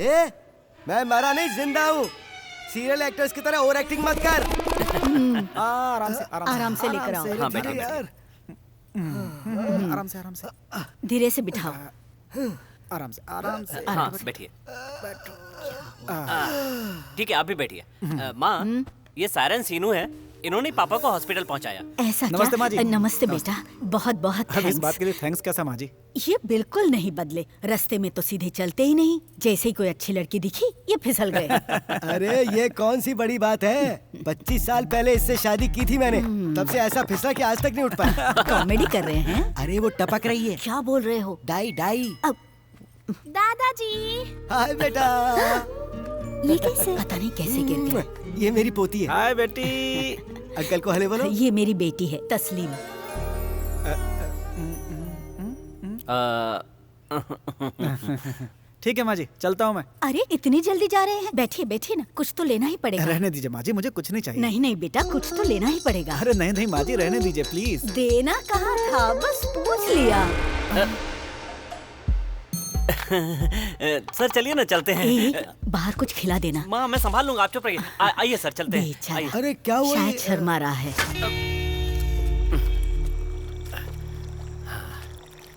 ए, मैं मरा नहीं, जिंदा हूँ। सीरियल एक्टर्स की तरह ओवर एक्टिंग मत कर। आराम से लेकर आओ। हाँ बैठिए यार, आराम से धीरे से बिठाओ। आराम से हाँ बैठिए। ठीक है आप भी बैठिए। माँ ये सायरन सीनू है, इन्होंने पापा को हॉस्पिटल पहुंचाया। ऐसा नमस्ते क्या? माँ जी। नमस्ते बेटा, बहुत बहुत अब इस थैंक्स। बात के लिए थैंक्स कैसा माँ जी? ये बिल्कुल नहीं बदले, रास्ते में तो सीधे चलते ही नहीं। जैसे ही कोई अच्छी लड़की दिखी ये फिसल गए। अरे ये कौन सी बड़ी बात है? 25 साल पहले इससे शादी की थी मैंने, तब से ऐसा फिसला कि आज तक नहीं उठ पाया। कॉमेडी कर रहे हैं? अरे वो टपक रही है। क्या बोल रहे हो? डाई डाई। अब दादाजी। हाय बेटा। ये कैसे? पता नहीं कैसे गिर गए। ये मेरी पोती है। हाय बेटी। अंकल को हले बोलो। ये मेरी बेटी है तस्लीम। ठीक है माँ जी, चलता हूँ मैं। अरे इतनी जल्दी जा रहे हैं? बैठिए बैठिए ना, कुछ तो लेना ही पड़ेगा। रहने दीजिए माँ जी, मुझे कुछ नहीं चाहिए। नहीं नहीं बेटा, कुछ तो लेना ही पड़ेगा। अरे नहीं नहीं माँ जी, रहने दीजिए प्लीज। देना कहाँ था, बस पूछ लिया। सर चलिए ना चलते हैं। बाहर कुछ खिला देना। माँ मैं संभाल लूंगा, आप चुप रहिए। आइए सर चलते हैं। बेचारा। आइए। अरे क्या हुआ? शायद शर्मा रहा है।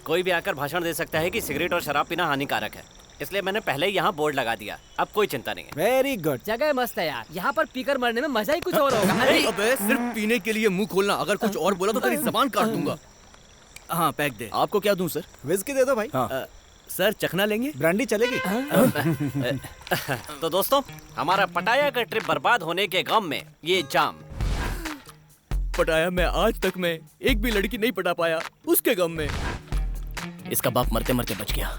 कोई भी आकर भाषण दे सकता है कि सिगरेट और शराब पीना हानिकारक है, इसलिए मैंने पहले ही यहाँ बोर्ड लगा दिया। अब कोई चिंता नहीं है। Very good. जगह मस्त है यार, यहाँ पर पीकर मरने में मजा ही कुछ और होगा। अबे सिर्फ पीने के लिए मुंह खोलना, अगर कुछ और बोला तो तेरी जबान काट दूंगा। हाँ पैक दे। आपको क्या दूं सर? विस्की दे दो भाई। सर चखना लेंगे? ब्रांडी चलेगी? तो दोस्तों, हमारा पटाया का ट्रिप बर्बाद होने के गम में ये जाम। पटाया मैं आज तक में एक भी लड़की नहीं पटा पाया, उसके गम में। इसका बाप मरते मरते बच गया,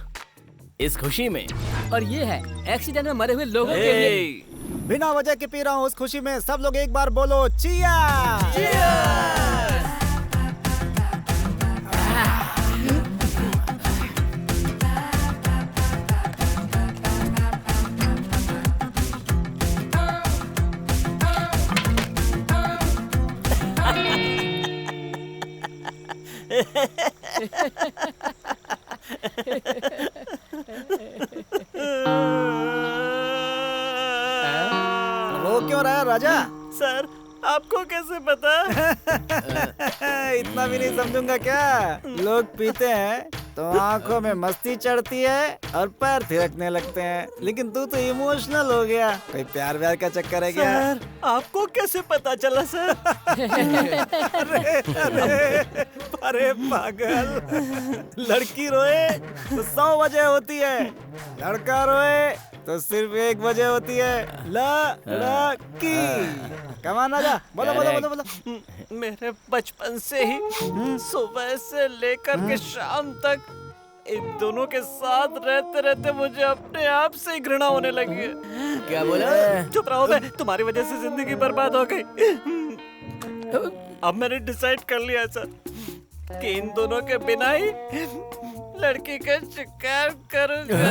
इस खुशी में। और ये है एक्सीडेंट में मरे हुए लोगों के लिए। बिना वजह के पी रहा हूँ उस खुशी में। सब लोग एक बार बोलो चियर्स। रो क्यों रहा है राजा? सर आपको कैसे पता? इतना भी नहीं समझूंगा क्या? लोग पीते हैं तो आंखों में मस्ती चढ़ती है और पैर थिरकने लगते हैं, लेकिन तू तो इमोशनल हो गया। कोई प्यार व्यार का चक्कर है क्या? सर आपको कैसे पता चला सर? अरे पागल, लड़की रोए तो 100 वजह होती है, लड़का रोए तो सिर्फ एक वजह होती है, लड़की। कमान आजा, बोलो बोलो बोलो बोलो। मेरे बचपन से ही सुबह से लेकर के शाम तक इन दोनों के साथ रहते रहते मुझे अपने आप से ही घृणा होने लगी है। क्या बोला? चुप रहो बे, तुम्हारी वजह से जिंदगी बर्बाद हो गई। अब मैंने डिसाइड कर लिया सर कि इन दोनों के बिना ही लड़की का शिकार करूंगा।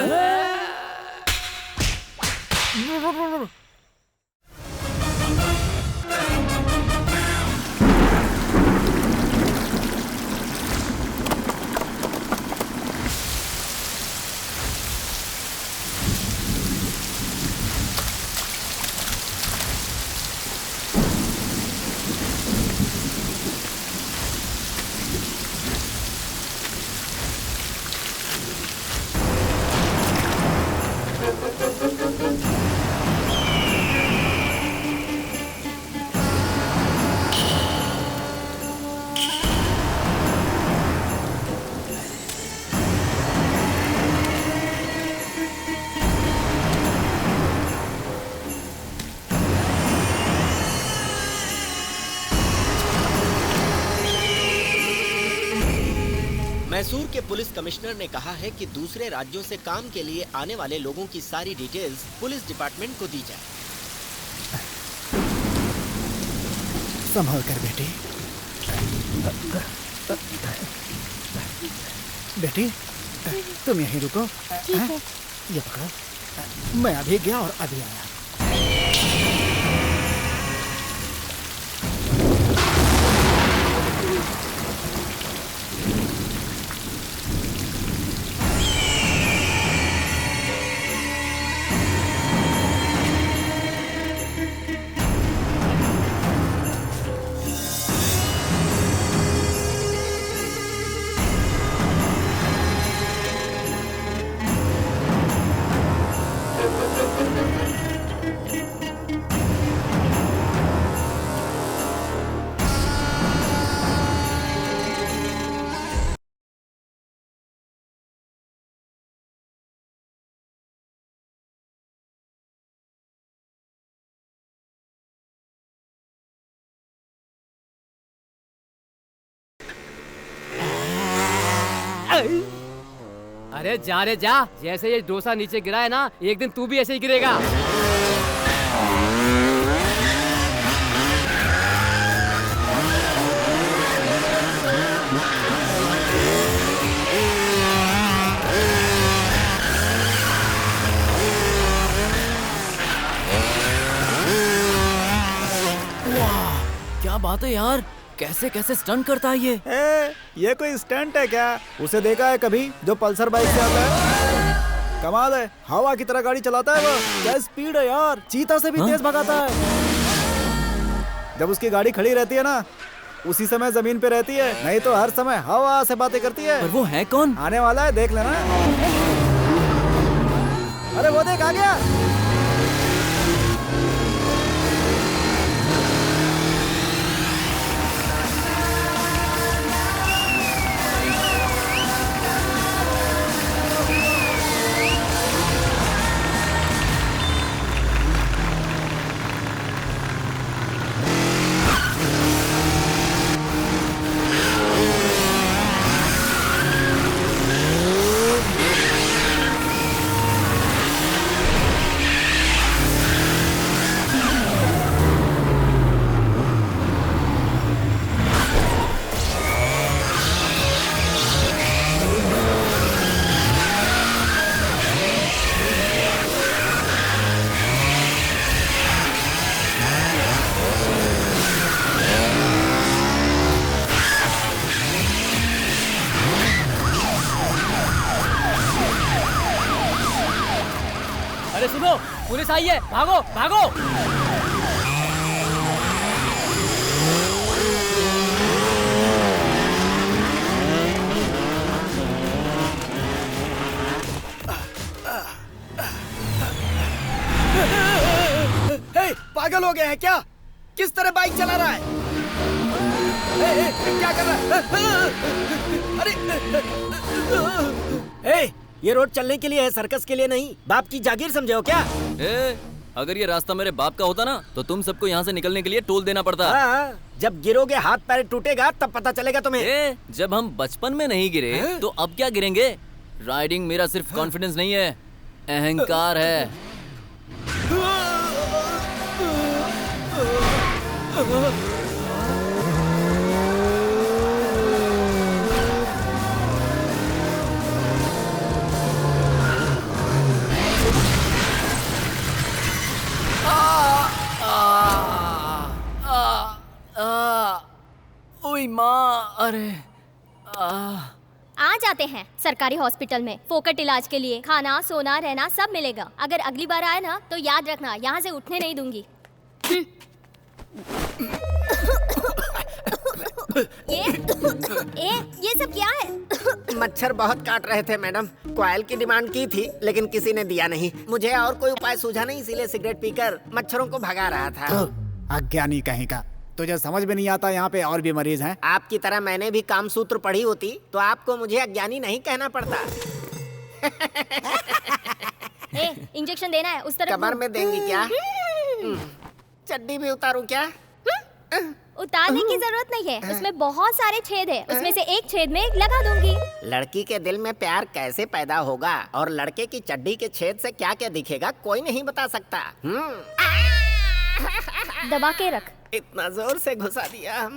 मैसूर के पुलिस कमिश्नर ने कहा है कि दूसरे राज्यों से काम के लिए आने वाले लोगों की सारी डिटेल्स पुलिस डिपार्टमेंट को दी जाए। संभाल कर बेटी। बेटी तुम यहीं रुको। ठीक है। ये पकड़ो, मैं अभी गया और अभी आया। अरे जा रे जा, जैसे ये डोसा नीचे गिरा है ना, एक दिन तू भी ऐसे ही गिरेगा। क्या बात है यार, कैसे कैसे स्टंट करता है ये। ये कोई स्टंट है क्या? उसे देखा है कभी जो पल्सर बाइक से आता है? कमाल है, हवा की तरह गाड़ी चलाता है वो। क्या स्पीड है यार, चीता से भी तेज भगाता है। जब उसकी गाड़ी खड़ी रहती है ना, उसी समय जमीन पे रहती है, नहीं तो हर समय हवा से बातें करती है। पर वो है कौन? आने वाला है, देख लेना। अरे वो देख, आ गया। अरे सुनो, पुलिस आई है, भागो भागो। पागल हो गया है क्या? किस तरह बाइक चला रहा है? क्या कर रहा है? ए, ये रोड चलने के लिए है, सर्कस के लिए नहीं। बाप की जागीर समझे हो क्या? अगर ये रास्ता मेरे बाप का होता ना, तो तुम सबको यहाँ से निकलने के लिए टोल देना पड़ता। हाँ, जब गिरोगे हाथ पैर टूटेगा तब पता चलेगा तुम्हें। जब हम बचपन में नहीं गिरे तो अब क्या गिरेंगे? राइडिंग मेरा सिर्फ कॉन्फिडेंस नहीं है, अहंकार है। ओए माँ, अरे आ जाते हैं सरकारी हॉस्पिटल में फोकट इलाज के लिए। खाना, सोना, रहना सब मिलेगा। अगर अगली बार आए ना तो याद रखना, यहाँ से उठने नहीं दूंगी। ये सब क्या है? मच्छर बहुत काट रहे थे मैडम। कॉयल की डिमांड की थी लेकिन किसी ने दिया नहीं। मुझे और कोई उपाय सूझा नहीं, इसीलिए सिगरेट पीकर मच्छरों को भगा रहा था। अज्ञानी कहीं का, तुझे समझ में नहीं आता यहाँ पे और भी मरीज हैं। आपकी तरह मैंने भी काम सूत्र पढ़ी होती तो आपको मुझे अज्ञानी नहीं कहना पड़ता। इंजेक्शन देना है उस तरफ। कमर में देंगी क्या? चड्डी भी उतारूं क्या? उतारने की जरूरत नहीं है, उसमें बहुत सारे छेद है, उसमें से एक छेद में लगा दूंगी। लड़की के दिल में प्यार कैसे पैदा होगा और लड़के की चड्डी के छेद से क्या क्या दिखेगा कोई नहीं बता सकता। दबा के रख। इतना जोर से घुसा दिया।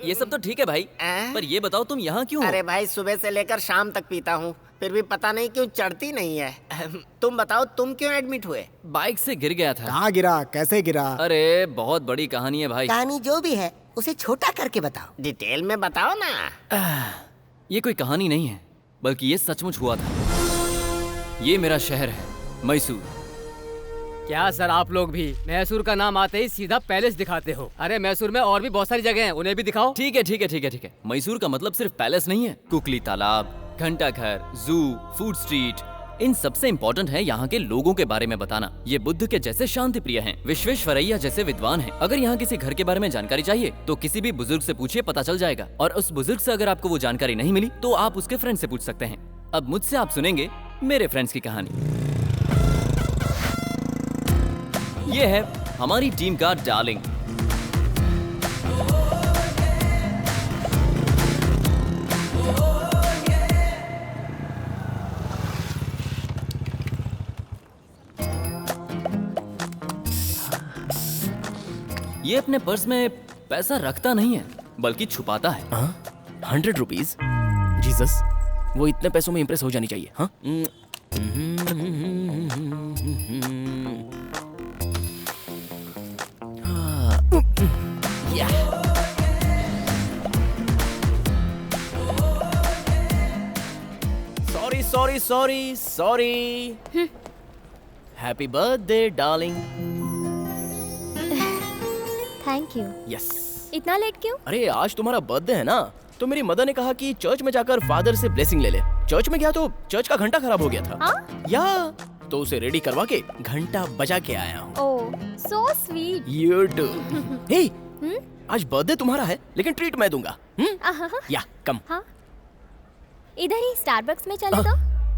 ये सब तो ठीक है भाई, पर ये बताओ तुम यहाँ क्यों हो? अरे भाई, सुबह से लेकर शाम तक पीता हूँ, फिर भी पता नहीं क्यों चढ़ती नहीं है। तुम बताओ, तुम क्यों एडमिट हुए? बाइक से गिर गया था। कहाँ गिरा, कैसे गिरा? अरे बहुत बड़ी कहानी है भाई। कहानी जो भी है उसे छोटा करके बताओ। डिटेल में बताओ ना। ये कोई कहानी नहीं है, बल्कि ये सचमुच हुआ था। ये मेरा शहर है, मैसूर। क्या सर, आप लोग भी मैसूर का नाम आते ही सीधा पैलेस दिखाते हो? अरे मैसूर में और भी बहुत सारी जगह हैं, उन्हें भी दिखाओ। ठीक है ठीक है ठीक है ठीक है। मैसूर का मतलब सिर्फ पैलेस नहीं है। कुकली तालाब, घंटा घर, जू, फूड स्ट्रीट, इन सबसे इम्पोर्टेंट है यहाँ के लोगों के बारे में बताना। ये बुद्ध के जैसे शांति प्रिय हैं, विश्वेश्वरैया जैसे विद्वान हैं। अगर यहाँ किसी घर के बारे में जानकारी चाहिए तो किसी भी बुजुर्ग से पूछिए, पता चल जाएगा। और उस बुजुर्ग से अगर आपको वो जानकारी नहीं मिली तो आप उसके फ्रेंड से पूछ सकते हैं। अब मुझसे आप सुनेंगे मेरे फ्रेंड्स की कहानी। ये है हमारी टीम का डार्लिंग। ये अपने पर्स में पैसा रखता नहीं है बल्कि छुपाता है। 100 रुपीज? जीसस, वो इतने पैसों में इंप्रेस हो जानी चाहिए। हाँ, sorry sorry sorry sorry. Happy birthday darling. Thank you. Yes. इतना लेट क्यों? अरे आज तुम्हारा बर्थडे है ना, तो मेरी मदर ने कहा कि चर्च में जाकर फादर से ब्लेसिंग ले ले। चर्च में गया तो चर्च का घंटा खराब हो गया था। हाँ? या तो उसे रेडी करवा के घंटा बजा के आया हूँ। ओह, सो स्वीट। You too. हे, आज बर्थडे तुम्हारा है लेकिन ट्रीट मैं दूंगा। या कम। हाँ? इधर ही स्टारबक्स में चलेगा?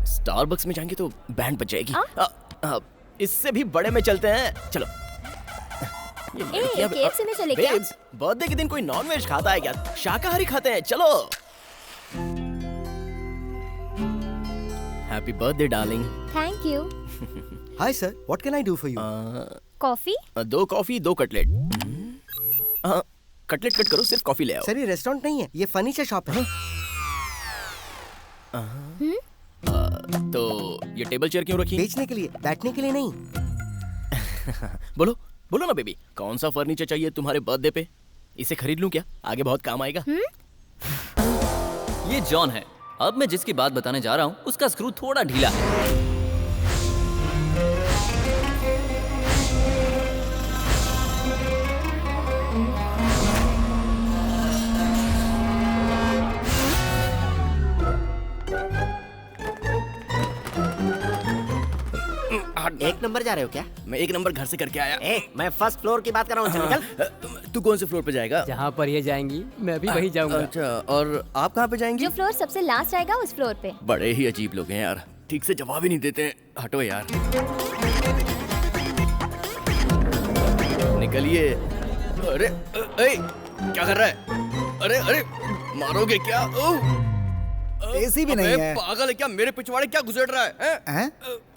स्टारबक्स में जाएंगे तो बैंड बज जाएगी। हाँ? इससे भी बड़े में चलते हैं, चलो। KFC में चले क्या? बेब्स, बर्थडे के दिन कोई नॉनवेज खाता है क्या? शाकाहारी खाते हैं, चलो। Happy birthday darling. Thank you. Hi sir, what can I do for you? Coffee? 2 coffee 2 cutlet. Cutlet cut करो, सिर्फ कॉफी ले आओ। सर ये रेस्टोरेंट नहीं है, ये फर्नीचर शॉप है। तो ये टेबल चेयर क्यों रखी? बेचने के लिए, बैठने के लिए नहीं। बोलो बोलो ना बेबी, कौन सा फर्नीचर चाहिए तुम्हारे बर्थडे पे? इसे खरीद लूं क्या? आगे बहुत काम आएगा। ये जॉन है। अब मैं जिसकी बात बताने जा रहा हूँ उसका स्क्रू थोड़ा ढीला है। एक नंबर जा रहे हो क्या? मैं 1 नंबर घर से करके आया। मैं फर्स्ट फ्लोर की बात कर रहा हूँ, चल निकल। तू कौन से फ्लोर पे जाएगा? जहाँ पर ये जाएंगी मैं भी वहीं जाऊंगा। अच्छा, और आप कहाँ पे जाएंगी? जो फ्लोर सबसे लास्ट आएगा उस फ्लोर पे। बड़े ही अजीब लोग हैं यार, ठीक से जवाब ही नहीं देते। हटो यार, निकलिए। अरे क्या कर रहा है? अरे मारोगे क्या? एसी भी नहीं है। पागल है क्या? मेरे पिछवाड़े क्या गुजर रहा है? हैं?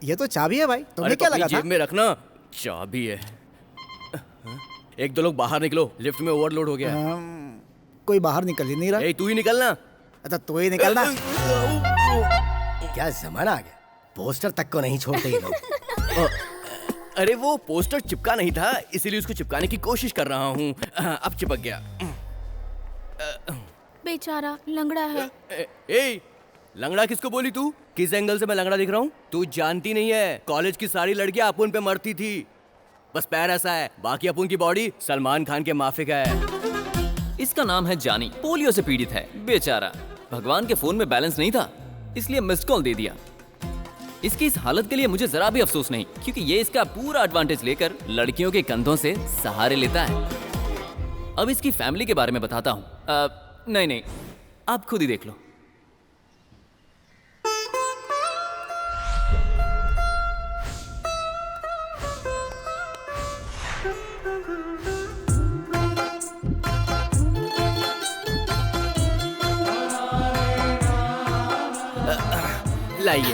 ये तो चाबी है भाई, तुम्हें क्या लगा था? जेब में रखना, चाबी है। 1-2 लोग बाहर निकलो, लिफ्ट में ओवरलोड हो गया। कोई बाहर निकल ही नहीं रहा। तू ही निकलना। अच्छा तू ही निकलना। क्या जमाना आ गया, पोस्टर तक को नहीं छोड़ते ये लोग। अरे वो पोस्टर चिपका नहीं था, इसीलिए उसको चिपकाने की कोशिश कर रहा हूँ। अब चिपक गया। बेचारा लंगड़ा है। ए, लंगड़ा किसको बोली तू? किस एंगल से मैं लंगड़ा दिख रहा हूँ? तू जानती नहीं है, कॉलेज की सारी लड़कियां अपुन पे मरती थी, बस पैर ऐसा है, बाकी अपुन की बॉडी सलमान खान के माफिक है। इसका नाम है जानी, पोलियो से पीड़ित है बेचारा। भगवान के फोन में बैलेंस नहीं था इसलिए मिस्ड कॉल दे दिया। इसकी इस हालत के लिए मुझे जरा भी अफसोस नहीं, क्योंकि ये इसका पूरा एडवांटेज लेकर लड़कियों के कंधों से सहारे लेता है। अब इसकी फैमिली के बारे में बताता हूँ। नहीं, आप खुद ही देख लो। लाइए।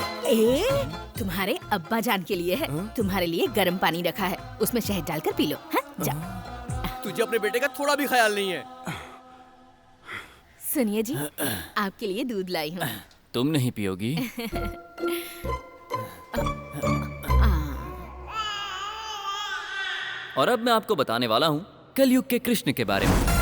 तुम्हारे अब्बा जान के लिए है। तुम्हारे लिए गर्म पानी रखा है, उसमें शहद डालकर पी लो। जा। तुझे अपने बेटे का थोड़ा भी ख्याल नहीं है। सुनिए जी, आपके लिए दूध लाई हूँ। तुम नहीं पियोगी? और अब मैं आपको बताने वाला हूँ कलयुग के कृष्ण के बारे में।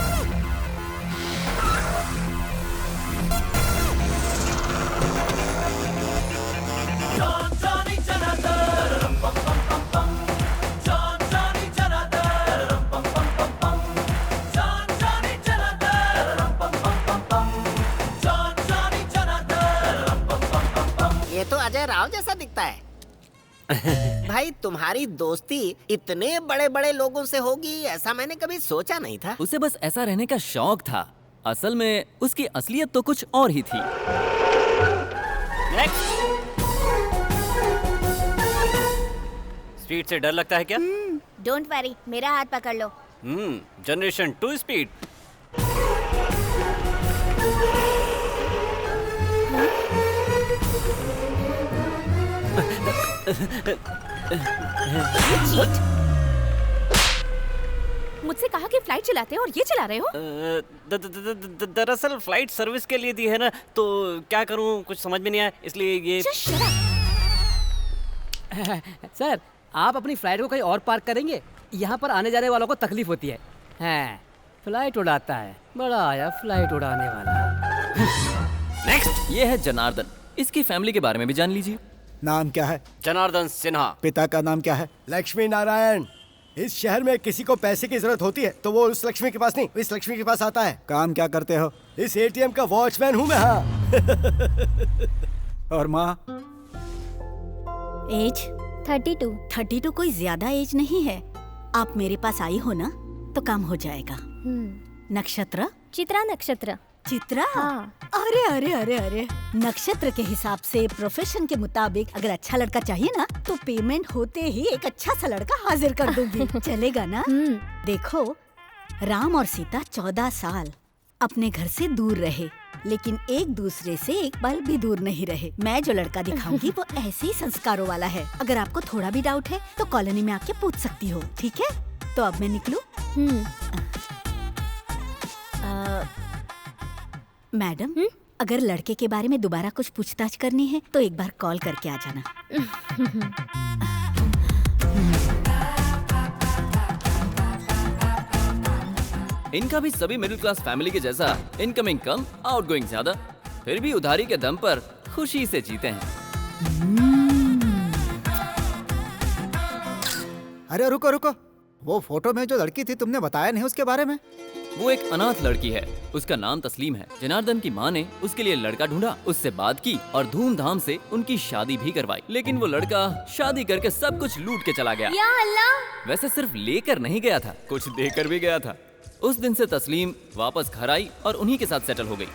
ये तो अजय राव जैसा दिखता है। भाई तुम्हारी दोस्ती इतने बड़े बड़े लोगों से होगी ऐसा मैंने कभी सोचा नहीं था। उसे बस ऐसा रहने का शौक था। असल में उसकी असलियत तो कुछ और ही थी। स्पीड से डर लगता है क्या? डोंट वरी, मेरा हाथ पकड़ लो। Generation 2 speed. मुझसे कहा कि फ्लाइट चलाते हो और ये चला रहे हो। दरअसल फ्लाइट सर्विस के लिए दी है ना, तो क्या करूं कुछ समझ में नहीं आया, इसलिए ये। सर आप अपनी फ्लाइट को कहीं और पार्क करेंगे, यहाँ पर आने जाने वालों को तकलीफ होती है। हाँ, फ्लाइट उड़ाता है, बड़ा आया फ्लाइट उड़ाने वाला। नेक्स्ट, ये है जनार्दन। इसकी फैमिली के बारे में भी जान लीजिए। नाम क्या है? जनार्दन सिन्हा। पिता का नाम क्या है? लक्ष्मी नारायण। इस शहर में किसी को पैसे की जरूरत होती है तो वो उस लक्ष्मी के पास नहीं, इस लक्ष्मी के पास आता है। काम क्या करते हो? इस एटीएम का वॉचमैन हूँ मैं। हाँ। और माँ? एज 32। 32 कोई ज्यादा एज नहीं है। आप मेरे पास आई हो ना तो काम हो जाएगा। नक्षत्र? चित्रा नक्षत्र। चित्रा? हाँ। अरे अरे अरे अरे, नक्षत्र के हिसाब से प्रोफेशन के मुताबिक अगर अच्छा लड़का चाहिए ना तो पेमेंट होते ही एक अच्छा सा लड़का हाजिर कर दूंगी। चलेगा ना? देखो, राम और सीता 14 साल अपने घर से दूर रहे, लेकिन एक दूसरे से एक पल भी दूर नहीं रहे। मैं जो लड़का दिखाऊंगी वो ऐसे ही संस्कारों वाला है। अगर आपको थोड़ा भी डाउट है तो कॉलोनी में आके पूछ सकती हो, ठीक है? तो अब मैं निकलूं? मैडम, अगर लड़के के बारे में दोबारा कुछ पूछताछ करनी है तो एक बार कॉल करके आ जाना। इनका भी सभी मिडिल क्लास फैमिली के जैसा इनकमिंग कम, आउटगोइंग ज्यादा, फिर भी उधारी के दम पर खुशी से जीते हैं। अरे रुको रुको, वो फोटो में जो लड़की थी तुमने बताया नहीं उसके बारे में? वो एक अनाथ लड़की है, उसका नाम तस्लीम है। जनार्दन की माँ ने उसके लिए लड़का ढूंढा, उससे बात की और धूमधाम से उनकी शादी भी करवाई। लेकिन वो लड़का शादी करके सब कुछ लूट के चला गया। या अल्लाह! वैसे सिर्फ लेकर नहीं गया था, कुछ देकर भी गया था। उस दिन से तस्लीम वापस घर आई और उन्हीं के साथ सेटल हो गई।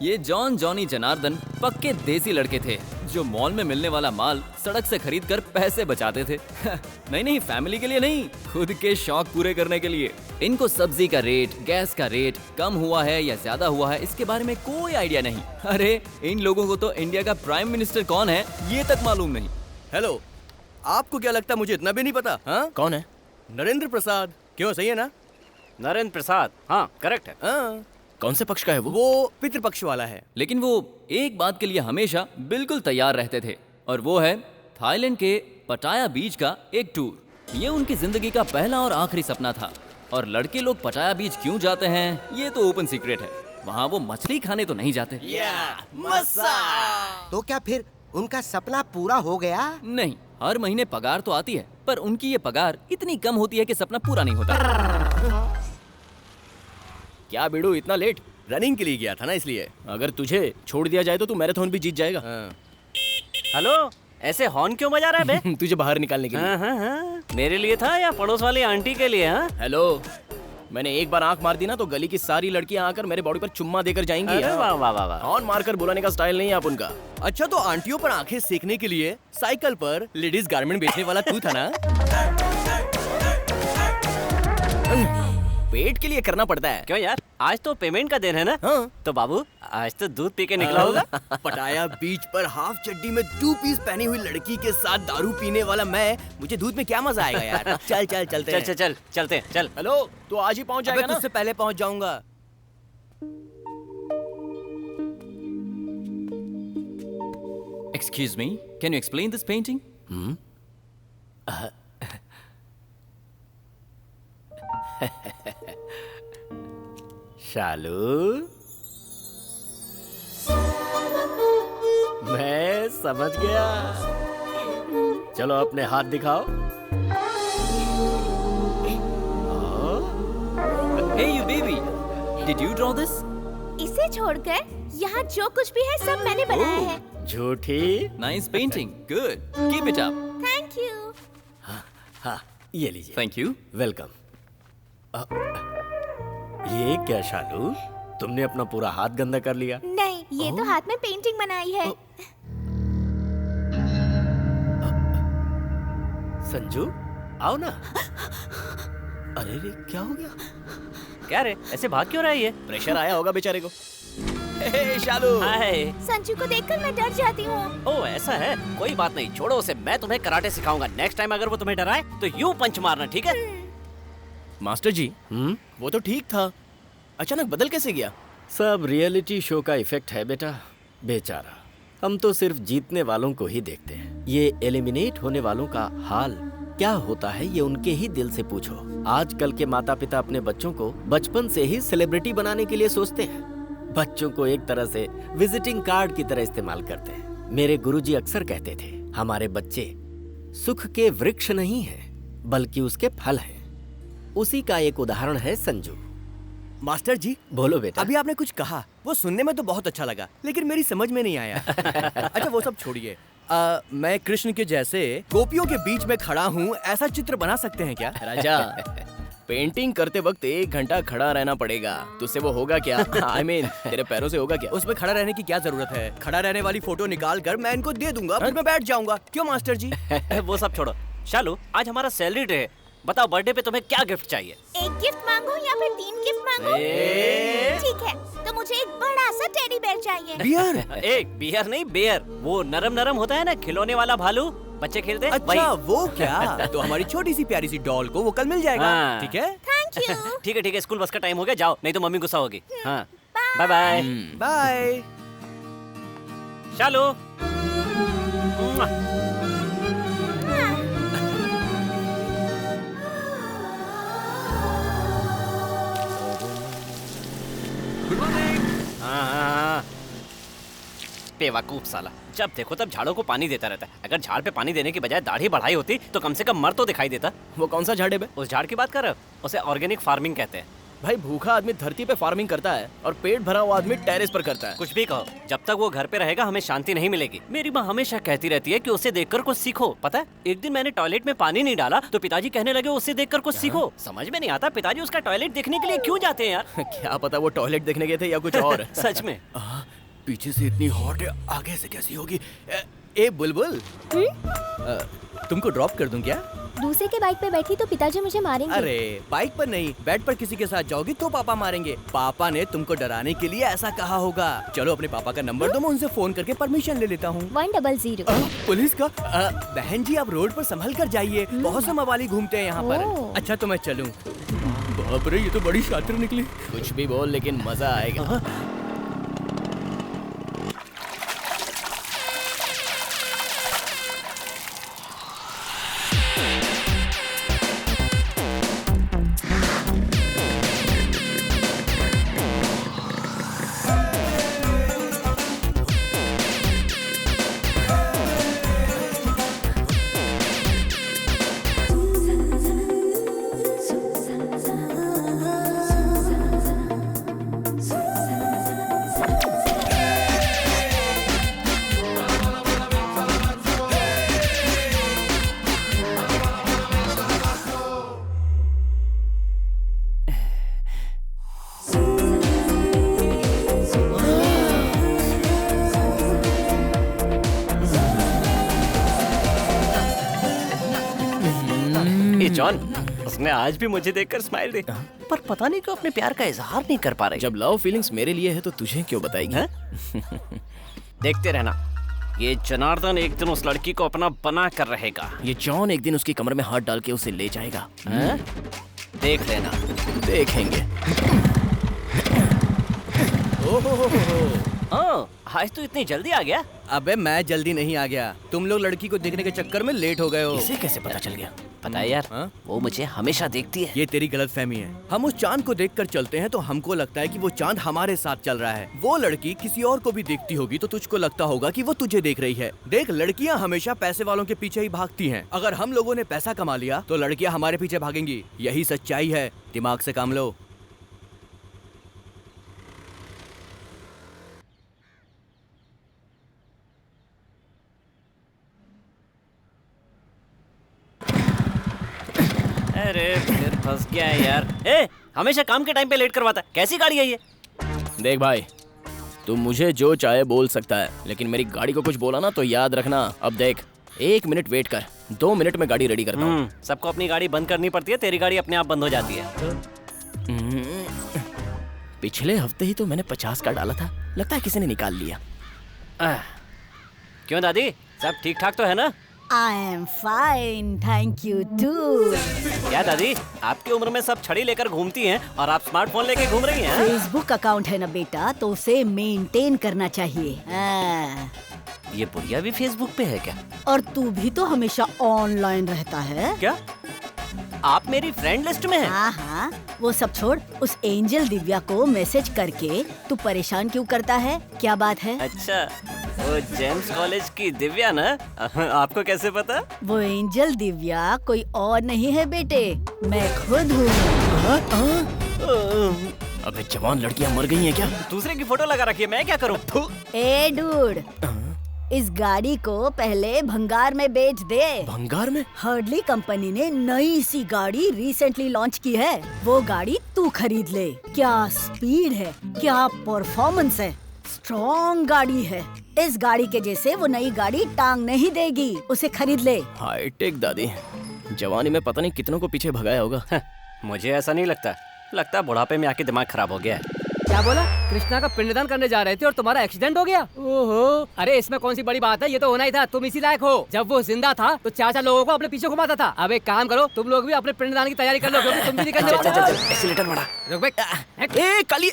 ये जॉन जॉनी जनार्दन पक्के देसी लड़के थे जो मॉल में मिलने वाला माल सड़क से खरीद कर पैसे बचाते थे। नहीं, फैमिली के लिए नहीं, खुद के शौक पूरे करने के लिए। इनको सब्जी का रेट, गैस का रेट कम हुआ है या ज्यादा हुआ है इसके बारे में कोई आइडिया नहीं। अरे इन लोगों को तो इंडिया का प्राइम मिनिस्टर कौन है ये तक मालूम नहीं। हेलो, आपको क्या लगता है मुझे इतना भी नहीं पता? हाँ, कौन है? नरेंद्र प्रसाद। क्यों, सही है ना? नरेंद्र प्रसाद, हाँ करेक्ट है। हाँ। कौन से पक्ष का है वो पितृपक्ष वाला है। लेकिन वो एक बात के लिए हमेशा बिल्कुल तैयार रहते थे और वो है थाईलैंड के पटाया बीच का एक टूर। ये उनकी जिंदगी का पहला और आखिरी सपना था। और लड़के लोग पटाया बीच क्यों जाते हैं ये तो ओपन सीक्रेट है। वहाँ वो मछली खाने तो नहीं जाते। तो क्या फिर उनका सपना पूरा हो गया? नहीं, हर महीने पगार तो आती है पर उनकी ये पगार इतनी कम होती है कि सपना पूरा नहीं होता। क्या बिड़ू, इतना लेट? रनिंग के लिए गया था ना, इसलिए। अगर तुझे छोड़ दिया जाए तो तू मैराथन भी जीत जाएगा। हेलो, ऐसे हॉर्न क्यों बजा रहा है बे? तुझे बाहर निकालने के लिए। हाँ। मेरे लिए था या पड़ोस वाली आंटी के लिए? हाँ? हेलो, मैंने एक बार आंख मार दी ना तो गली की सारी लड़कियां आकर मेरे बॉडी पर चुम्मा देकर जाएंगी। अरे वाह वाह वाह वाह। हॉर्न मारकर बुलाने का स्टाइल नहीं है आप उनका। अच्छा, तो आंटियों पर आंखें सेकने के लिए साइकिल पर लेडीज गारमेंट बेचने वाला तू था ना? पेट के लिए करना पड़ता है। क्यों यार, आज तो पेमेंट का दिन है ना? हाँ। तो बाबू आज तो दूध पी के निकला होगा। पटाया बीच पर हाफ चड्डी में 2 पीस पहनी हुई लड़की के साथ दारू पीने वाला मैं, मुझे दूध में क्या मजा आएगा यार। चल चलते हैं। चल। हेलो, तो आज ही पहुंच जाएगा ना? तुझसे पहले पहुंच जाऊंगा। Excuse me, can you explain this painting? शालू, मैं समझ गया। चलो अपने हाथ दिखाओ। Hey you baby, did you draw this? इसे छोड़कर यहाँ जो कुछ भी है सब मैंने बनाया है। झूठी। Nice painting, good. Keep it up. Thank you. हाँ, ये लीजिए। Thank you. वेलकम। ये क्या शालू, तुमने अपना पूरा हाथ गंदा कर लिया? नहीं, ये तो हाथ में पेंटिंग बनाई है। संजू, आओ ना। अरे रे, क्या हो गया? क्या रे, ऐसे भाग क्यों रहा है ये? प्रेशर आया होगा बेचारे को। हे शालू। हाय। संजू को देखकर मैं डर जाती हूँ। ओह ऐसा है, कोई बात नहीं, छोड़ो उसे। मैं तुम्हें कराटे सिखाऊंगा। नेक्स्ट टाइम अगर वो तुम्हें डराए तो यूं पंच मारना, ठीक है? मास्टर जी वो तो ठीक था, अचानक बदल कैसे गया? सब रियलिटी शो का इफेक्ट है बेटा। बेचारा, हम तो सिर्फ जीतने वालों को ही देखते हैं। ये एलिमिनेट होने वालों का हाल क्या होता है ये उनके ही दिल से पूछो। आजकल के माता पिता अपने बच्चों को बचपन से ही सेलिब्रिटी बनाने के लिए सोचते हैं। बच्चों को एक तरह से विजिटिंग कार्ड की तरह इस्तेमाल करते हैं। मेरे गुरुजी अक्सर कहते थे, हमारे बच्चे सुख के वृक्ष नहीं हैं, बल्कि उसके फल हैं। उसी का एक उदाहरण है संजू। मास्टर जी बोलो बेटा। अभी आपने कुछ कहा, वो सुनने में तो बहुत अच्छा लगा, लेकिन मेरी समझ में नहीं आया। अच्छा वो सब छोड़िए, मैं कृष्ण के जैसे गोपियों के बीच में खड़ा हूँ, ऐसा चित्र बना सकते हैं क्या? राजा, पेंटिंग करते वक्त 1 घंटा खड़ा रहना पड़ेगा, तुझसे वो होगा क्या? I mean, तेरे पैरों से होगा क्या? उसमें खड़ा रहने की क्या जरूरत है? खड़ा रहने वाली फोटो निकाल कर मैं इनको दे दूंगा, फिर मैं बैठ जाऊंगा। क्यों मास्टर जी? वो सब छोड़ो। शालू, आज हमारा सैलरी डे है, बताओ बर्थडे पे तुम्हें क्या गिफ्ट चाहिए? 1 गिफ्ट मांगो या फिर 3 गिफ्ट मांगो? ठीक है, तो मुझे एक बड़ा सा टेडी बेयर चाहिए। बियर? एक बियर नहीं, बेयर। वो नरम नरम होता है ना, खिलौने वाला भालू, बच्चे खेलते हैं। अच्छा वो क्या? तो हमारी छोटी सी प्यारी सी डॉल को वो कल मिल जाएगा, ठीक है? Thank you. ठीक है, स्कूल बस का टाइम हो गया, जाओ, नहीं तो मम्मी गुस्सा होगी। हाँ, बाय बाय। बाय। शालू। हाँ। बेवकूफ साला, जब देखो तब झाड़ों को पानी देता रहता है। अगर झाड़ पे पानी देने की बजाय दाढ़ी बढ़ाई होती तो कम से कम मर तो दिखाई देता। वो कौन सा झाड़ है बे? उस झाड़ की बात कर रहे हो? उसे ऑर्गेनिक फार्मिंग कहते हैं। भाई भूखा आदमी धरती पे फार्मिंग करता है और पेट भरा हुआ आदमी टेरेस पर करता है। कुछ भी कहो, जब तक वो घर पे रहेगा हमें शांति नहीं मिलेगी। मेरी माँ हमेशा कहती रहती है कि उसे देखकर कुछ सीखो। पता है, एक दिन मैंने टॉयलेट में पानी नहीं डाला तो पिताजी कहने लगे उसे देखकर कुछ सीखो। समझ में नहीं आता पिताजी उसका टॉयलेट देखने के लिए क्यों जाते हैं यार। क्या पता वो टॉयलेट देखने गए थे या कुछ और। सच में। पीछे से इतनी हॉट है, आगे से कैसी होगी? ए बुलबुल, तुमको ड्रॉप कर दूं क्या? दूसरे के बाइक पे बैठी तो पिताजी मुझे मारेंगे। अरे बाइक पर नहीं, बेड पर किसी के साथ जाओगी तो पापा मारेंगे। पापा ने तुमको डराने के लिए ऐसा कहा होगा। चलो अपने पापा का नंबर दो, मैं उनसे फोन करके परमिशन ले लेता हूँ। 100। पुलिस का? बहन जी आप रोड पर संभल कर जाइए, बहुत से मवाली घूमते हैं यहाँ पर। अच्छा तो मैं चलूँ? बाप रे, ये तो बड़ी शातिर निकली। कुछ भी बोल लेकिन मजा आएगा। जॉन, उसने आज भी मुझे देखकर स्माइल दी, पर पता नहीं क्यों अपने प्यार का इजहार नहीं कर पा रही। जब लव फीलिंग्स मेरे लिए है तो तुझे क्यों बताएगी? देखते रहना, ये जनार्दन एक दिन उस लड़की को अपना बना कर रहेगा। ये जॉन एक दिन उसकी कमर में हाथ डाल के उसे ले जाएगा। देख लेना। देखेंगे। आज तो इतनी जल्दी आ गया? अबे मैं जल्दी नहीं आ गया, तुम लोग लड़की को देखने के चक्कर में लेट हो गए हो। इसे कैसे पता चल गया? पता है यार, वो मुझे हमेशा देखती है। ये तेरी गलतफहमी है। हम उस चांद को देखकर चलते हैं तो हमको लगता है कि वो चांद हमारे साथ चल रहा है। वो लड़की किसी और को भी देखती होगी तो तुझको लगता होगा कि वो तुझे देख रही है। देख, लड़कियां हमेशा पैसे वालों के पीछे ही भागती हैं। अगर हम लोगों ने पैसा कमा लिया तो लड़कियां हमारे पीछे भागेंगी। यही सच्चाई है, दिमाग से काम लो। अरे फिर फंस गया है यार। ए, हमेशा काम के टाइम पे लेट करवाता है। कैसी गाड़ी है ये? देख भाई, तू मुझे जो चाहे बोल सकता है, लेकिन मेरी गाड़ी को कुछ बोला ना तो याद रखना। अब देख, 1 मिनट वेट कर, 2 मिनट में गाड़ी रेडी करता हूँ। सबको अपनी गाड़ी बंद करनी पड़ती है, तेरी गाड़ी अपने आप बंद हो जाती है। पिछले हफ्ते ही तो मैंने 50 का डाला था, लगता है किसी ने निकाल लिया। क्यों दादी, सब ठीक ठाक तो है ना? I am fine, thank you too. क्या दादी, आपकी उम्र में सब छड़ी लेकर घूमती हैं और आप स्मार्टफोन लेके घूम रही हैं? फेसबुक अकाउंट है ना बेटा, तो उसे मेंटेन करना चाहिए। ये बुढ़िया भी फेसबुक पे है क्या? और तू भी तो हमेशा ऑनलाइन रहता है। क्या आप मेरी फ्रेंड लिस्ट में हैं? हाँ, वो सब छोड़, उस एंजल दिव्या को मैसेज करके तू परेशान क्यों करता है? क्या बात है? अच्छा, वो जेम्स कॉलेज की दिव्या ना? आपको कैसे पता? वो एंजल दिव्या कोई और नहीं है बेटे, मैं खुद हूँ। अबे जवान लड़कियां मर गई हैं क्या? दूसरे की फोटो लगा रखी है, मैं क्या करूँ? ए डूड, इस गाड़ी को पहले भंगार में बेच दे। भंगार में? हर्डली कंपनी ने नई सी गाड़ी रिसेंटली लॉन्च की है, वो गाड़ी तू खरीद ले। क्या स्पीड है, क्या परफॉर्मेंस है, स्ट्रॉन्ग गाड़ी है। इस गाड़ी के जैसे वो नई गाड़ी टांग नहीं देगी, उसे खरीद ले। हाईटेक दादी, जवानी में पता नहीं कितनों को पीछे भगाया होगा। मुझे ऐसा नहीं लगता है बुढ़ापे में आके दिमाग खराब हो गया है। क्या बोला? कृष्णा का पिंडदान करने जा रहे थे और तुम्हारा एक्सीडेंट हो गया? ओहो, अरे इसमें कौन सी बड़ी बात है, ये तो होना ही था। तुम इसी लायक हो। जब वो जिंदा था तो 4 लोगों को अपने पीछे घुमाता था। अब एक काम करो, तुम लोग भी अपने पिंडदान की तैयारी कर लो, क्योंकि तुम भी निकलने वाले हो। एक्सीलेटर बढ़ा। रुक बे। ए काली,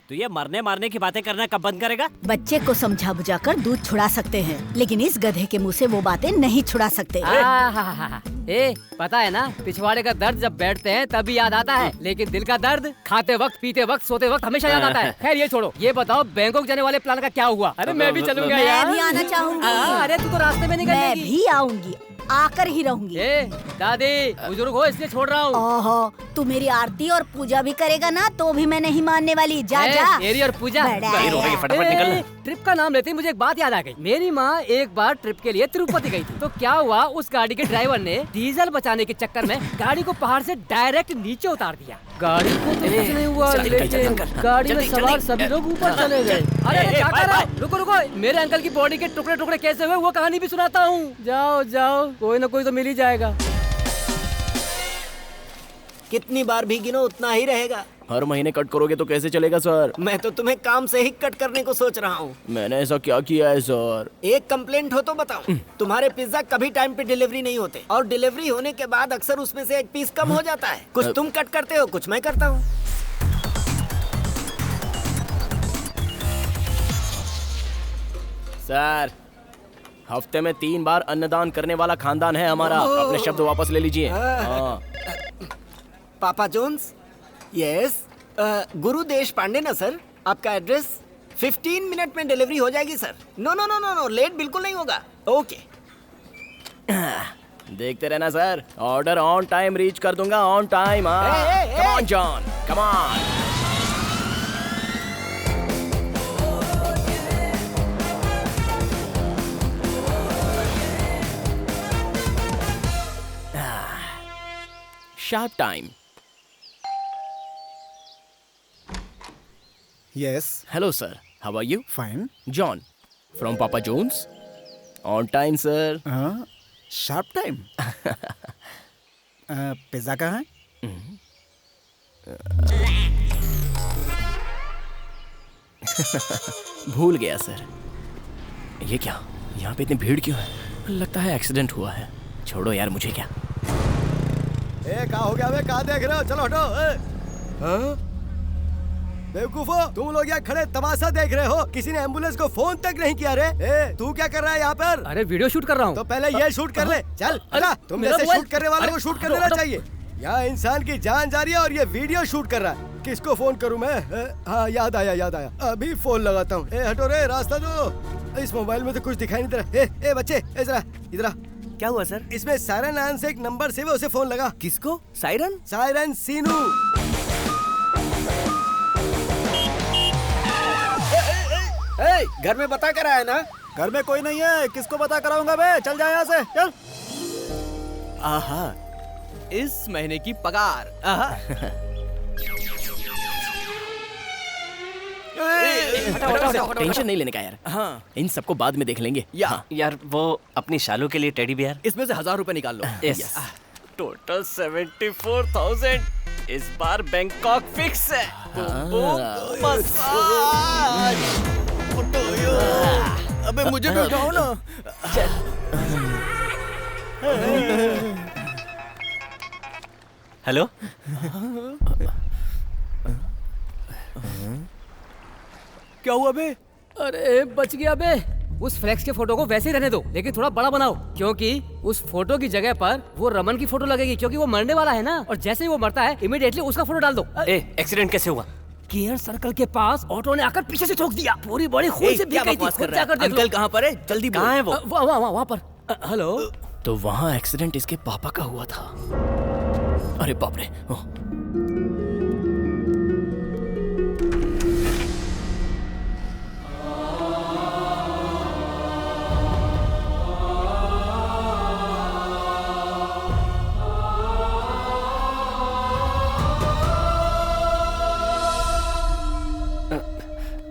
तू ये मरने की बातें करना कब बंद करेगा? बच्चे को समझा बुझाकर दूध छुड़ा सकते हैं, लेकिन इस गधे के मुंह से वो बातें नहीं छुड़ा सकते। ए, पता है ना, पिछवाड़े का दर्द जब बैठते हैं तभी याद आता है, लेकिन दिल का दर्द खाते वक्त, पीते वक्त, सोते वक्त हमेशा याद आता है। खैर ये छोड़ो, ये बताओ बैंकॉक जाने वाले प्लान का क्या हुआ? अरे मैं भी चलूंगा यार। मैं भी आना चाहूंगी। अरे तू तो रास्ते में निकल मैं भी आऊंगी, आकर ही रहूंगी। दादी बुजुर्ग हो इसलिए छोड़ रहा हूँ। ओहो, तू मेरी आरती और पूजा भी करेगा ना तो भी मैं नहीं मानने वाली। जा जा। मेरी और पूजा फटाफट निकल। ट्रिप का नाम लेते ही मुझे एक बात याद आ गई। मेरी माँ एक बार ट्रिप के लिए तिरुपति गई थी, तो क्या हुआ, उस गाड़ी के ड्राइवर ने डीजल बचाने के चक्कर में गाड़ी को पहाड़ से डायरेक्ट नीचे उतार दिया। गाड़ी को तो कुछ नहीं हुआ, लेकिन गाड़ी में सवार सभी लोग ऊपर चले गए। अरे क्या कर रहा है? रुको रुको, मेरे अंकल की बॉडी के टुकड़े टुकड़े कैसे हुए वो कहानी भी सुनाता हूँ। जाओ जाओ, कोई ना कोई तो मिल ही जाएगा। कितनी बार भी गिनो उतना ही रहेगा। हर महीने कट करोगे तो कैसे चलेगा सर? मैं तो तुम्हें काम से ही कट करने को सोच रहा हूँ। मैंने ऐसा क्या किया है सर? एक कंप्लेंट हो तो बताओ। तुम्हारे पिज्जा कभी टाइम पे डिलीवरी नहीं होते, और डिलीवरी होने के बाद अक्सर उसमें से एक पीस कम हो जाता है। कुछ तुम कट करते हो, कुछ मैं करता हूँ। सर, हफ्ते में 3 बार अन्नदान करने वाला खानदान है हमारा। अपने शब्द वापस ले लीजिए। पापा जोन्स, यस, गुरु देश पांडे ना सर? आपका एड्रेस 15 मिनट में डिलीवरी हो जाएगी sir. No no no no no, late बिल्कुल नहीं होगा। ओके। देखते रहना sir, order on time reach कर दूंगा, on time. Come on John, come on. Sharp time. Yes. Hello sir, how are you? Fine. John, from Papa John's. On time sir. Sharp time. Pizza कहाँ है? भूल गया sir. ये क्या, यहाँ पे इतनी भीड़ क्यों है? लगता है एक्सीडेंट हुआ है। छोड़ो यार, मुझे क्या। कहाँ हो गया? कहाँ देख रहे हो? चलो हटो। बेवकूफो, तुम लोग यहाँ खड़े तमाशा देख रहे हो? किसी ने एम्बुलेंस को फोन तक नहीं किया रे। तू क्या कर रहा है यहाँ पर? अरे वीडियो शूट कर रहा हूँ। तो पहले ये शूट कर ले। चल तुम जैसे शूट करने वाले को शूट कर लेना चाहिए। यहाँ इंसान की जान जा रही है और ये वीडियो शूट कर रहा है। किसको फोन करूँ मैं? हाँ, याद आया, अभी फोन लगाता हूँ। हटो रे, रास्ता दो। इस मोबाइल में तो कुछ दिखाई नहीं दे रहा। बच्चे इधर। क्या हुआ सर? इसमें सायरन नाम से एक नंबर से उसे फोन लगा। किसको? सायरन? सायरन सीनू। घर में बता कर आया ना? घर में कोई नहीं है, किसको बता कराऊंगा बे? चल जा यहाँ से, चल। आहा, इस महीने की पगार। आहा। टेंशन नहीं लेने का यार। हाँ, इन सबको बाद में देख लेंगे। यार वो अपनी शालू के लिए टेडी बियर। इसमें से 1000 रुपए निकाल लो। यस। टोटल 74,000। इस बार बैंकॉक फिक्स है। अबे मुझे भी उठाओ ना। हेलो। क्या हुआ बे? अरे बच गया बे। उस फ्लेक्स के फोटो को वैसे ही रहने दो, लेकिन थोड़ा बड़ा बनाओ, क्योंकि उस फोटो की जगह पर वो रमन की फोटो लगेगी, क्योंकि वो मरने वाला है ना। और जैसे ही वो मरता है इमीडिएटली उसका फोटो डाल दो। एक्सीडेंट कैसे हुआ? केयर सर्कल के पास ऑटो ने आकर पीछे से ठोक दिया। पूरी बॉडी खून से भीग गई थी। खुद जाकर देख लो। अंकल कहाँ पर है? जल्दी कहाँ है वो? वहाँ पर। हेलो। तो वहाँ एक्सीडेंट इसके पापा का हुआ था। अरे बाप रे।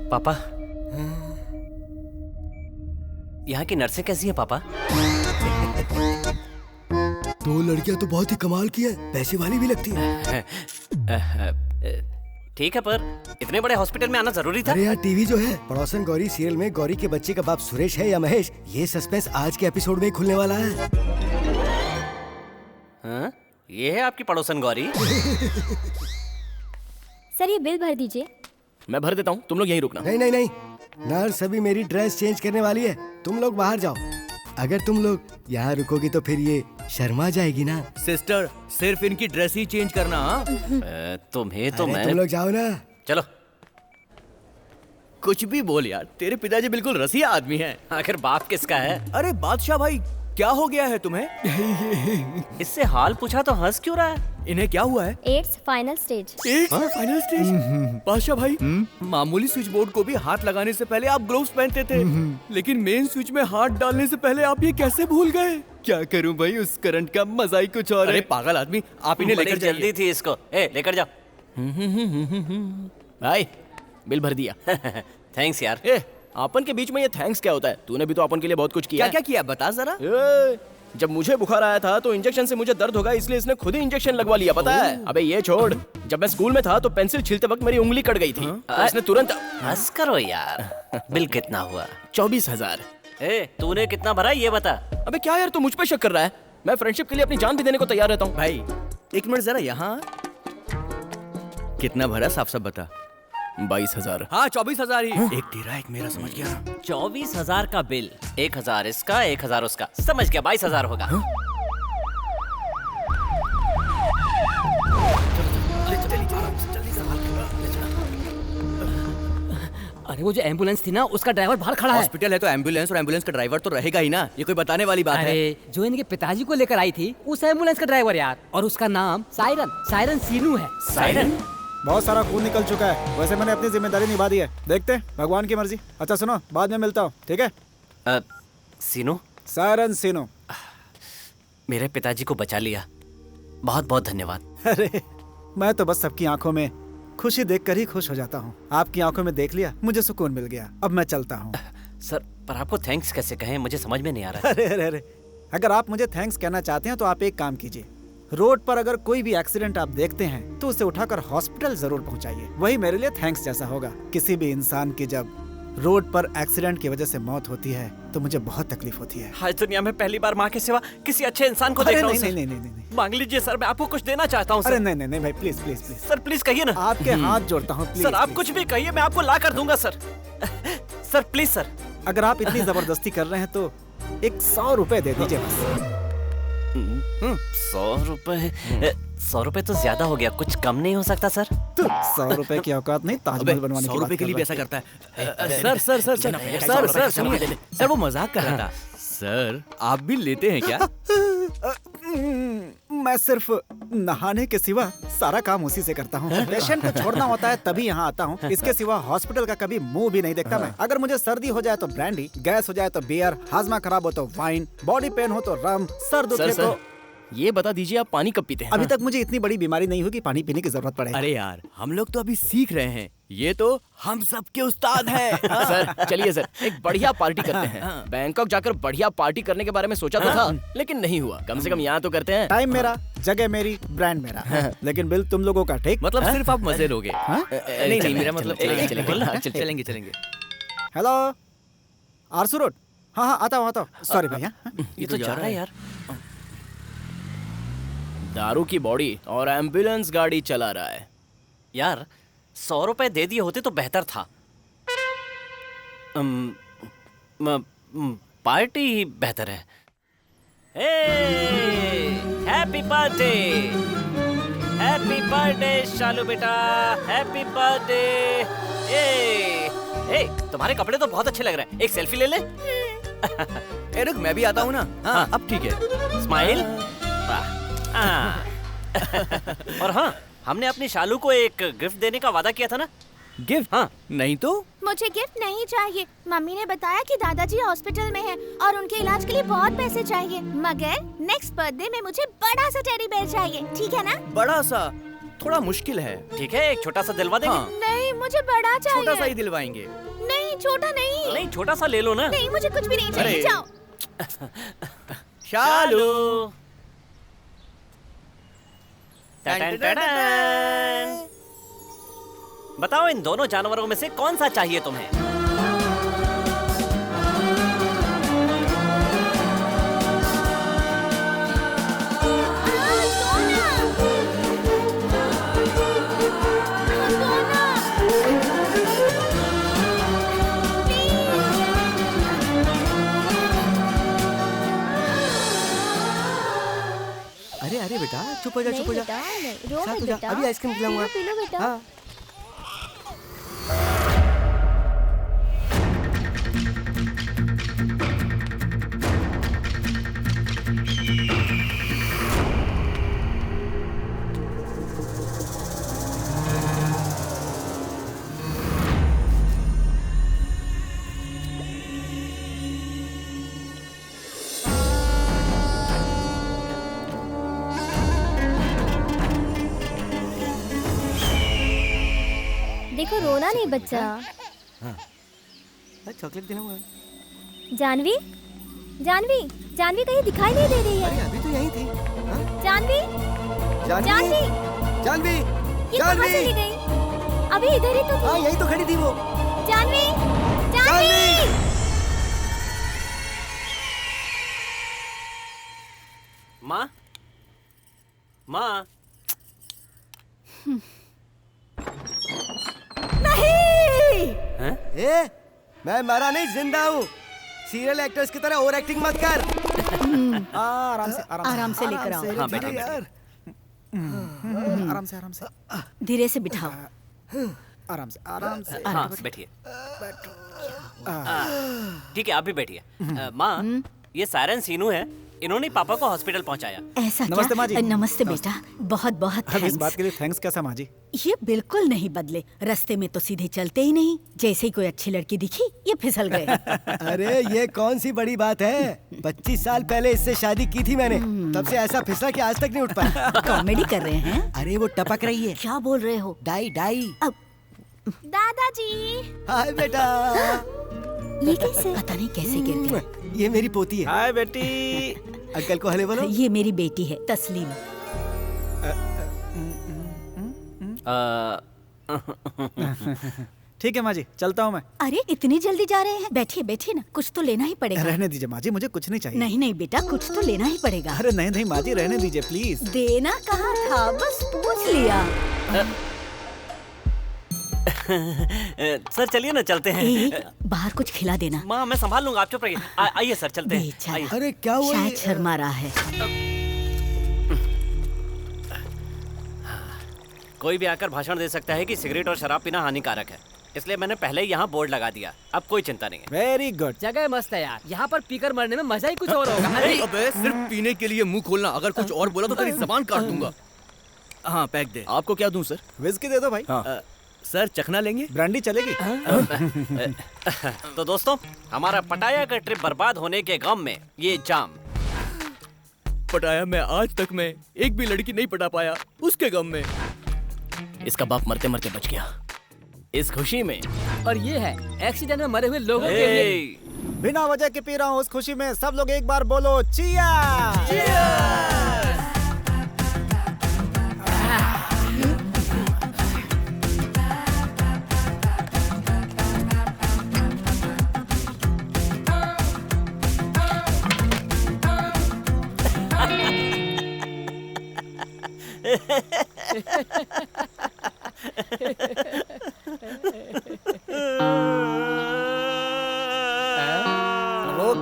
पापा, यहाँ की नर्सें कैसी है पापा? दो लड़कियां तो बहुत ही कमाल की हैं, पैसे वाली भी लगती हैं। ठीक है, पर इतने बड़े हॉस्पिटल में आना जरूरी था? अरे यार, टीवी जो है पड़ोसन गौरी सीरियल में गौरी के बच्चे का बाप सुरेश है या महेश, ये सस्पेंस आज के एपिसोड में ही खुलने वाला है। हाँ? ये है आपकी पड़ोसन गौरी? सर ये बिल भर दीजिए। मैं भर देता हूँ, तुम लोग यहीं रुकना। नहीं नहीं नहीं, नर्स अभी मेरी ड्रेस चेंज करने वाली है, तुम लोग बाहर जाओ। अगर तुम लोग यहाँ रुकोगी तो फिर ये शर्मा जाएगी ना। सिस्टर, सिर्फ इनकी ड्रेस ही चेंज करना। तुम्हें तो मैं। तुम लोग जाओ ना। चलो। कुछ भी बोल यार, तेरे पिताजी बिल्कुल रसिया आदमी हैं। आखिर बाप किसका है? अरे बादशाह भाई, क्या हो गया है तुम्हें? इससे हाल पूछा तो हंस क्यों रहा है? इन्हें क्या हुआ है? AIDS final stage. Final stage? बादशाह भाई, मामूली स्विच बोर्ड को भी हाथ लगाने से पहले आप ग्लोव्स पहनते थे, लेकिन मेन स्विच में हाथ डालने से पहले आप ये कैसे भूल गए? क्या करूं भाई, उस करंट का मजा ही कुछ और है। अरे पागल आदमी, आप इन्हें लेकर जाइए। जल्दी थी इसको। लेकर जाओ। भाई बिल भर दिया। थैंक्स यार। अपन के बीच में ये थैंक्स क्या होता है? तूने भी तो अपन के लिए बहुत कुछ किया। क्या क्या किया बता जरा। जब मुझे बुखार आया था तो इंजेक्शन से मुझे दर्द होगा, इसलिए इसने खुद ही इंजेक्शन लगवा लिया, पता है? अबे ये छोड़, जब मैं स्कूल में था तो पेंसिल छीलते वक्त मेरी उंगली कट गई थी, तो इसने तुरंत। हंस करो यार। बिल कितना हुआ? 24,000। तूने कितना भरा ये बता। अबे क्या यार, तू मुझ पे शक कर रहा है? मैं फ्रेंडशिप के लिए अपनी जान भी देने को तैयार रहता हूँ। भाई एक मिनट जरा, यहाँ कितना भरा, साफ साफ बता। 22,000। हाँ 24,000 ही। एक तेरा एक मेरा, समझ गया ना? 24,000 का बिल, 1,000 इसका 1,000 उसका, समझ गया 22,000 होगा। अरे वो जो एम्बुलेंस थी ना, उसका ड्राइवर बाहर खड़ा है। हॉस्पिटल है तो एम्बुलेंस, और एम्बुलेंस का ड्राइवर तो रहेगा ही ना, ये कोई बताने वाली बात है? अरे जो इनके पिताजी को लेकर आई थी उस एम्बुलेंस का ड्राइवर यार, और उसका नाम सायरन सीनू है। सायरन? बहुत सारा खून निकल चुका है, वैसे मैंने अपनी जिम्मेदारी निभा दी है, देखते हैं, भगवान की मर्जी। अच्छा सुनो, बाद में मिलता हूँ, ठीक है? सीनू? सायरन सीनू। मेरे पिताजी को बचा लिया, बहुत बहुत धन्यवाद। अरे मैं तो बस सबकी आंखों में खुशी देखकर ही खुश हो जाता हूँ। आपकी आंखों में देख लिया, मुझे सुकून मिल गया, अब मैं चलता हूँ। सर, पर आपको थैंक्स कैसे कहें, मुझे समझ में नहीं आ रहा है। अरे अरे अरे, अगर आप मुझे थैंक्स कहना चाहते हैं तो आप एक काम कीजिए, रोड पर अगर कोई भी एक्सीडेंट आप देखते हैं तो उसे उठाकर हॉस्पिटल जरूर पहुंचाइए, वही मेरे लिए थैंक्स जैसा होगा। किसी भी इंसान की जब रोड पर एक्सीडेंट की वजह से मौत होती है तो मुझे बहुत तकलीफ होती है। आज दुनिया में पहली बार माँ के सिवा किसी अच्छे इंसान को देख रहा हूँ। नहीं, मांग लीजिए सर, मैं आपको कुछ देना चाहता हूँ। अरे नहीं भाई, please please please sir, please कहिए ना। आपके हाथ जोड़ता हूँ, प्लीज सर, आप कुछ भी कहिए, मैं आपको ला कर दूंगा सर। Sir please sir. अगर आप इतनी जबरदस्ती कर रहे हैं तो एक 100 रुपए दे दीजिए बस। 100 रुपए? 100 रुपए तो ज्यादा हो गया, कुछ कम नहीं हो सकता सर? 100 रुपए की औकात नहीं ताजमहल बनवाने की। 100 रुपए के लिए भी ऐसा करता है? Sir sir sir sir sir sir सुनिए सर, वो मजाक कर रहा था। सर आप भी लेते हैं क्या? मैं सिर्फ नहाने के सिवा सारा काम उसी से करता हूँ। पेशेंट को छोड़ना होता है तभी यहाँ आता हूँ, इसके सिवा हॉस्पिटल का कभी मुंह भी नहीं देखता मैं। अगर मुझे सर्दी हो जाए तो ब्रांडी, गैस हो जाए तो बियर, हाजमा खराब हो तो वाइन, बॉडी पेन हो तो रम, सर दुखे तो। ये बता दीजिए, आप पानी कब पीते हैं? अभी तक मुझे इतनी बड़ी बीमारी नहीं हुई कि पानी पीने की जरूरत पड़े। अरे यार, हम लोग तो अभी सीख रहे हैं, ये तो हम सबके उस्ताद हैं। सर चलिए सर, एक बढ़िया पार्टी करते हैं। बैंकॉक जाकर बढ़िया पार्टी करने के बारे में सोचा तो था, लेकिन नहीं हुआ। कम से कम यहाँ तो करते हैं। टाइम मेरा, जगह मेरी, ब्रांड मेरा, लेकिन बिल तुम लोगों का, ठीक? मतलब सिर्फ आप मजे लोगे? नहीं, मेरा मतलब चलेंगे। हेलो, आरसू रोड। हाँ आता हूँ। सॉरी भैया। ये तो जा रहा है यार। दारू की बॉडी और एम्बुलेंस गाड़ी चला रहा है। यार 100 रुपए दे दिए होते तो बेहतर था। पार्टी ही बेहतर है। हैप्पी बर्थडे, हैप्पी बर्थडे शालू बेटा, हैप्पी बर्थडे। तुम्हारे कपड़े तो बहुत अच्छे लग रहे हैं, एक सेल्फी ले ले। रुक, मैं भी आता हूँ ना। हाँ, अब ठीक है। स्माइल। और हाँ, हमने अपनी शालू को एक गिफ्ट देने का वादा किया था ना। गिफ्ट? हाँ। नहीं तो मुझे गिफ्ट नहीं चाहिए। मम्मी ने बताया कि दादाजी हॉस्पिटल में हैं और उनके इलाज के लिए बहुत पैसे चाहिए, मगर नेक्स्ट बर्थडे में मुझे बड़ा सा टेडी बेयर चाहिए, ठीक है ना? बड़ा सा थोड़ा मुश्किल है। ठीक है, एक छोटा सा दिलवा देंगे। हाँ। नहीं, मुझे बड़ा चाहिए। छोटा सा ही दिलवाएंगे। नहीं, छोटा नहीं। नहीं, छोटा सा ले लो ना। नहीं, मुझे कुछ भी नहीं चाहिए, जाओ। शालू। बताओ इन दोनों जानवरों में से कौन सा चाहिए तुम्हें? अरे अरे बेटा, चुप हो जा, चुप हो जा। शांत हो जा, अभी आइसक्रीम खिलाऊंगा। पी लो बेटा। हाँ। देखो, रोना नहीं बच्चा। चॉकलेट दिलाऊंगा। जानवी, जानवी, जानवी कहीं दिखाई नहीं दे रही है। अरे अभी तो यहीं थी। जानवी, जानवी, जानवी, ये कहाँ चली गई? अभी इधर ही तो थी। हाँ, यहीं तो खड़ी थी वो। जानवी, जानवी। माँ, माँ। नहीं। ए, मैं मरा नहीं, जिंदा हूँ। सीरियल एक्टर्स की तरह ओवर एक्टिंग मत कर। आराम से लेकर आओ। हाँ, बैठिए यार। आराम से धीरे से बिठाओ। आराम से हाँ, बैठिए। ठीक है, आप भी बैठिए। माँ, ये सायरन सीनू है, इन्होंने पापा को हॉस्पिटल पहुंचाया। ऐसा नमस्ते क्या? माँ जी। नमस्ते बेटा, बहुत बहुत अब इस थैंक्स। बात के लिए थैंक्स कैसा माँ जी? ये बिल्कुल नहीं बदले, रास्ते में तो सीधे चलते ही नहीं। जैसे ही कोई अच्छी लड़की दिखी, ये फिसल गए। अरे ये कौन सी बड़ी बात है? 25 साल पहले इससे शादी की थी मैंने, तब से ऐसा फिसला कि आज तक नहीं उठ पाया। कॉमेडी कर रहे हैं? अरे वो टपक रही है। क्या बोल रहे हो? डाई डाई। दादाजी। हाय बेटा। ये कैसे? पता नहीं कैसे गिर गए। ये मेरी पोती है। हाय बेटी। अंकल को हेलो बोलो। ये मेरी बेटी है, तस्लीम। ठीक है माँ जी, चलता हूँ मैं। अरे इतनी जल्दी जा रहे हैं? बैठिए बैठिए ना, कुछ तो लेना ही पड़ेगा। रहने दीजिए माँ जी, मुझे कुछ नहीं चाहिए। नहीं नहीं बेटा, कुछ तो लेना ही पड़ेगा। अरे नहीं नहीं माँ जी, रहने दीजिए प्लीज। देना कहाँ था, बस पूछ लिया। सर चलिए ना, चलते हैं। बाहर कुछ खिला देना। माँ, मैं संभाल लूंगा, आप चुप रहिए। आइए सर, चलते हैं। आइए। अरे क्या हुआ? शायद शर्मा रहा है। कोई भी आकर भाषण दे सकता है कि सिगरेट और शराब पीना हानिकारक है, इसलिए मैंने पहले ही यहाँ बोर्ड लगा दिया। अब कोई चिंता नहीं है। Very good. जगह मस्त है यार, यहाँ पर पीकर मरने में मजा ही कुछ और होगा। अबे सिर्फ पीने के लिए मुंह खोलना, अगर कुछ और बोला तो तेरी जबान काट दूंगा। हाँ, पैक दे। आपको क्या दूं सर? विस्की दे दो भाई। हाँ। सर चखना लेंगे? ब्रांडी चलेगी? तो दोस्तों, हमारा पटाया का ट्रिप बर्बाद होने के गम में ये जाम। पटाया मैं आज तक में एक भी लड़की नहीं पटा पाया, उसके गम में। इसका बाप मरते मरते बच गया, इस खुशी में। और ये है एक्सीडेंट में मरे हुए लोगों के लिए। बिना वजह के पी रहा हूँ, उस खुशी में सब लोग एक बार बोलो चियर्स। रो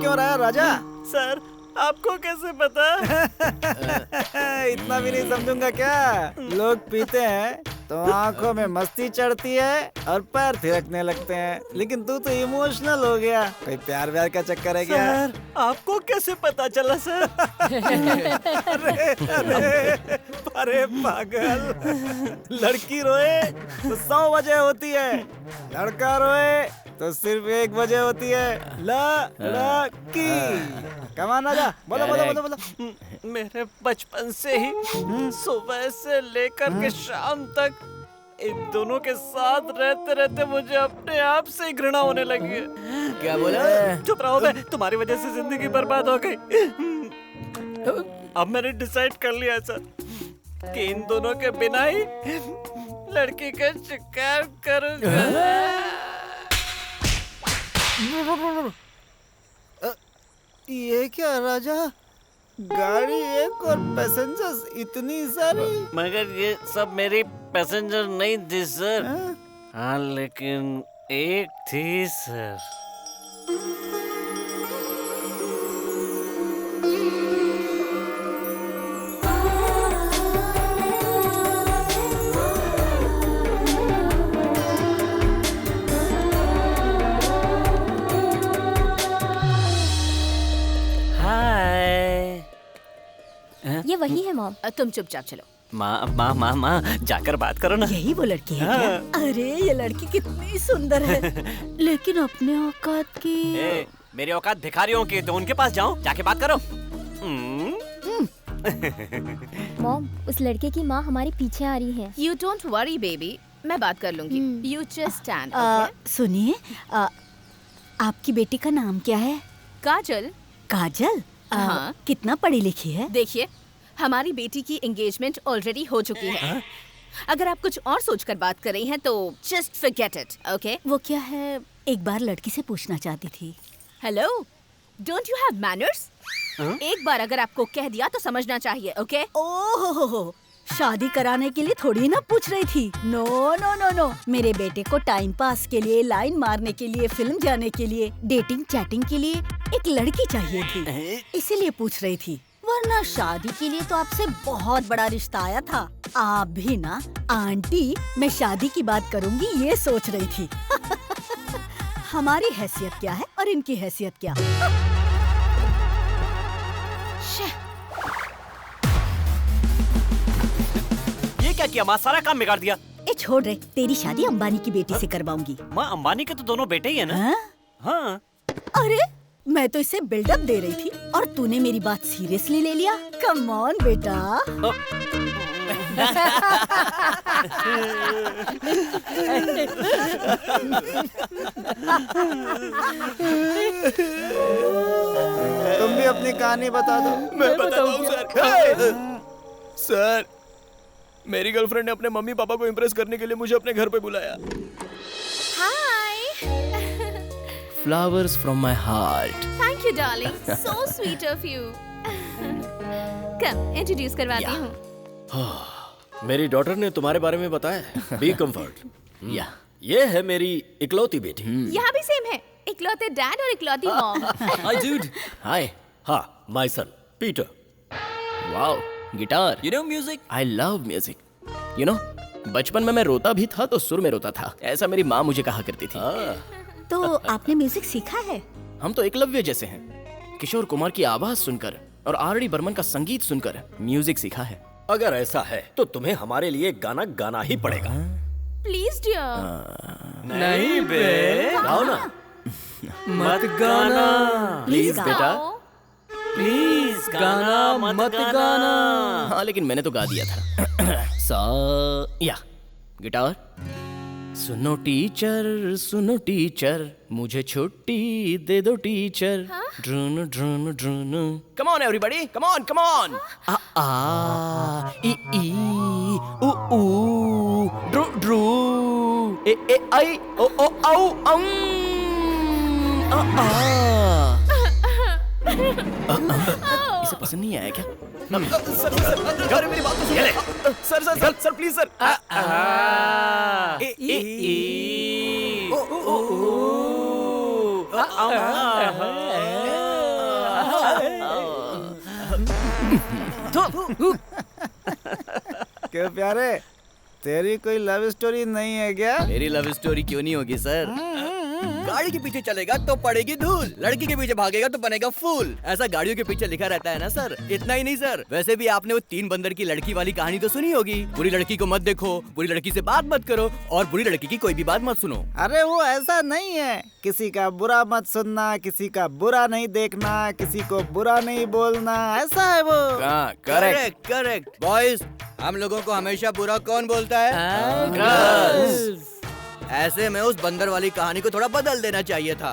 क्यों रहा है राजा? सर आपको कैसे पता? इतना भी नहीं समझूंगा क्या? लोग पीते हैं तो आंखों में मस्ती चढ़ती है और पैर थिरकने लगते हैं, लेकिन तू तो इमोशनल हो गया। कोई प्यार व्यार का चक्कर है क्या? सर आपको कैसे पता चला सर? अरे पागल, लड़की रोए तो 100 वजह होती है, लड़का रोए तो सिर्फ 1 वजह होती है, लड़की। कमान आजा, बोलो बोलो बोलो बोलो। मेरे बचपन से ही सुबह से लेकर के शाम तक इन दोनों के साथ रहते रहते मुझे अपने आप से ही घृणा होने लगी है। क्या बोला? चुप रहो बे, तुम्हारी वजह से जिंदगी बर्बाद हो गई। अब मैंने डिसाइड कर लिया सर कि इन दोनों के बिना ही लड़की का शिकार करूंगा। ये क्या राजा, गाड़ी एक और पैसेंजर्स इतनी सारी? मगर ये सब मेरी पैसेंजर नहीं थी सर। हाँ लेकिन एक थी सर। ये वही है मॉम। तुम चुपचाप चलो। माँ माँ माँ माँ जाकर बात करो ना। यही वो लड़की है क्या? अरे ये लड़की कितनी सुंदर है, लेकिन अपने औकात की। मेरी औकात भिखारियों की, तो उनके पास जाओ, जाके बात करो। मॉम, उस लड़के की माँ हमारे पीछे आ रही है। You don't worry baby, मैं बात कर लूंगी। You just stand. सुनिए, आपकी बेटी का नाम क्या है? काजल। काजल? हाँ। कितना पढ़ी लिखी है? देखिए, हमारी बेटी की एंगेजमेंट ऑलरेडी हो चुकी है। अगर आप कुछ और सोचकर बात कर रही हैं तो just forget it, okay? वो क्या है, एक बार लड़की से पूछना चाहती थी। Hello, don't you have manners? एक बार अगर आपको कह दिया तो समझना चाहिए, okay? ओह, शादी कराने के लिए थोड़ी ना पूछ रही थी। नो नो नो नो, मेरे बेटे को टाइम पास के लिए, लाइन मारने के लिए, फिल्म जाने के लिए, डेटिंग चैटिंग के लिए एक लड़की चाहिए थी, इसीलिए पूछ रही थी। वरना शादी के लिए तो आपसे बहुत बड़ा रिश्ता आया था। आप भी ना आंटी, मैं शादी की बात करूंगी ये सोच रही थी। हमारी हैसियत क्या है और इनकी हैसियत क्या? ये क्या किया माँ, सारा काम बिगाड़ दिया। ए छोड़ रे, तेरी शादी अंबानी की बेटी से करवाऊंगी। माँ अंबानी के तो दोनों बेटे ही है ना? हाँ। अरे मैं तो इसे बिल्डअप दे रही थी और तूने मेरी बात सीरियसली ले लिया। कम ऑन बेटा। तुम भी अपनी कहानी बता दो। मैं बताता हूँ सर। सर, मेरी गर्लफ्रेंड ने अपने मम्मी पापा को इम्प्रेस करने के लिए मुझे अपने घर पे बुलाया। Flowers from my heart. Thank you darling, so sweet of you. Come, introduce करवाती हूँ। मेरी डॉटर ने तुम्हारे बारे में बताया। Be comfort. या ये है मेरी इकलौती बेटी। यहाँ भी सेम है, इकलौते डैड और इकलौती मॉम। Hi dude. Hi. हाँ, my son Peter. Wow. Guitar. You know music? I love music. You know, बचपन में मैं रोता भी था तो सुर में रोता था, ऐसा मेरी माँ मुझे कहा करती थी। तो आपने म्यूजिक सीखा है? हम तो एकलव्य जैसे हैं। किशोर कुमार की आवाज सुनकर और आर.डी. बर्मन का संगीत सुनकर म्यूजिक सीखा है। अगर ऐसा है तो तुम्हें हमारे लिए गाना गाना ही पड़ेगा। Please dear. नहीं बे, गाओ ना। मत गाना प्लीज बेटा, प्लीज गाना मत गाना। हाँ लेकिन मैंने तो गा दिया था। सा या गिटार। सुनो टीचर, मुझे छुट्टी दे दो टीचर। ड्रून ड्रून ड्रून। Come on everybody, come on. आ आ ई ई ऊ ऊ ड्रू ड्रू ए ए आई ओ ओ औ आ आ। इसे पसंद नहीं आया क्या? सर मेरी बात तो सुनिए। Sir please sir. क्यों प्यारे, तेरी कोई लव स्टोरी नहीं है क्या? मेरी लव स्टोरी क्यों नहीं होगी सर? गाड़ी के पीछे चलेगा तो पड़ेगी धूल, लड़की के पीछे भागेगा तो बनेगा फूल। ऐसा गाड़ियों के पीछे लिखा रहता है ना सर। इतना ही नहीं सर, वैसे भी आपने वो 3 बंदर की लड़की वाली कहानी तो सुनी होगी। बुरी लड़की को मत देखो, बुरी लड़की से बात मत करो और बुरी लड़की की कोई भी बात मत सुनो। अरे वो ऐसा नहीं है, किसी का बुरा मत सुनना, किसी का बुरा नहीं देखना, किसी को बुरा नहीं बोलना, ऐसा है वो। करेक्ट करेक्ट बॉयज, हम लोगों को हमेशा बुरा कौन बोलता है? ऐसे में उस बंदर वाली कहानी को थोड़ा बदल देना चाहिए था।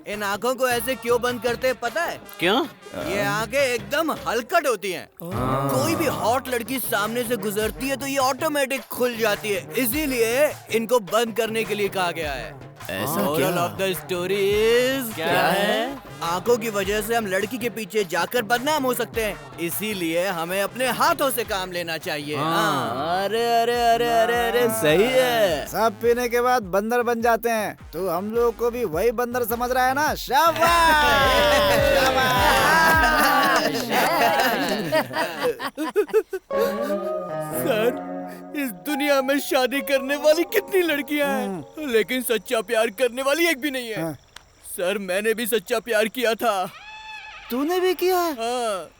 इन आँखों को ऐसे क्यों बंद करते पता है? क्यों? ये आंखें एकदम हलकट होती हैं। कोई भी हॉट लड़की सामने से गुजरती है तो ये ऑटोमेटिक खुल जाती है, इसीलिए इनको बंद करने के लिए कहा गया है। ऐसा moral of the story is क्या है? आंखों की वजह से हम लड़की के पीछे जाकर बदनाम हो सकते हैं, इसीलिए हमें अपने हाथों से काम लेना चाहिए। अरे अरे अरे अरे अरे सही है। सब पीने के बाद बंदर बन जाते हैं, तो हम लोग को भी वही बंदर समझ रहा है ना? सर, इस दुनिया में शादी करने वाली कितनी लड़कियां हैं, लेकिन सच्चा प्यार करने वाली एक भी नहीं है। सर, मैंने भी सच्चा प्यार किया था। तूने भी किया?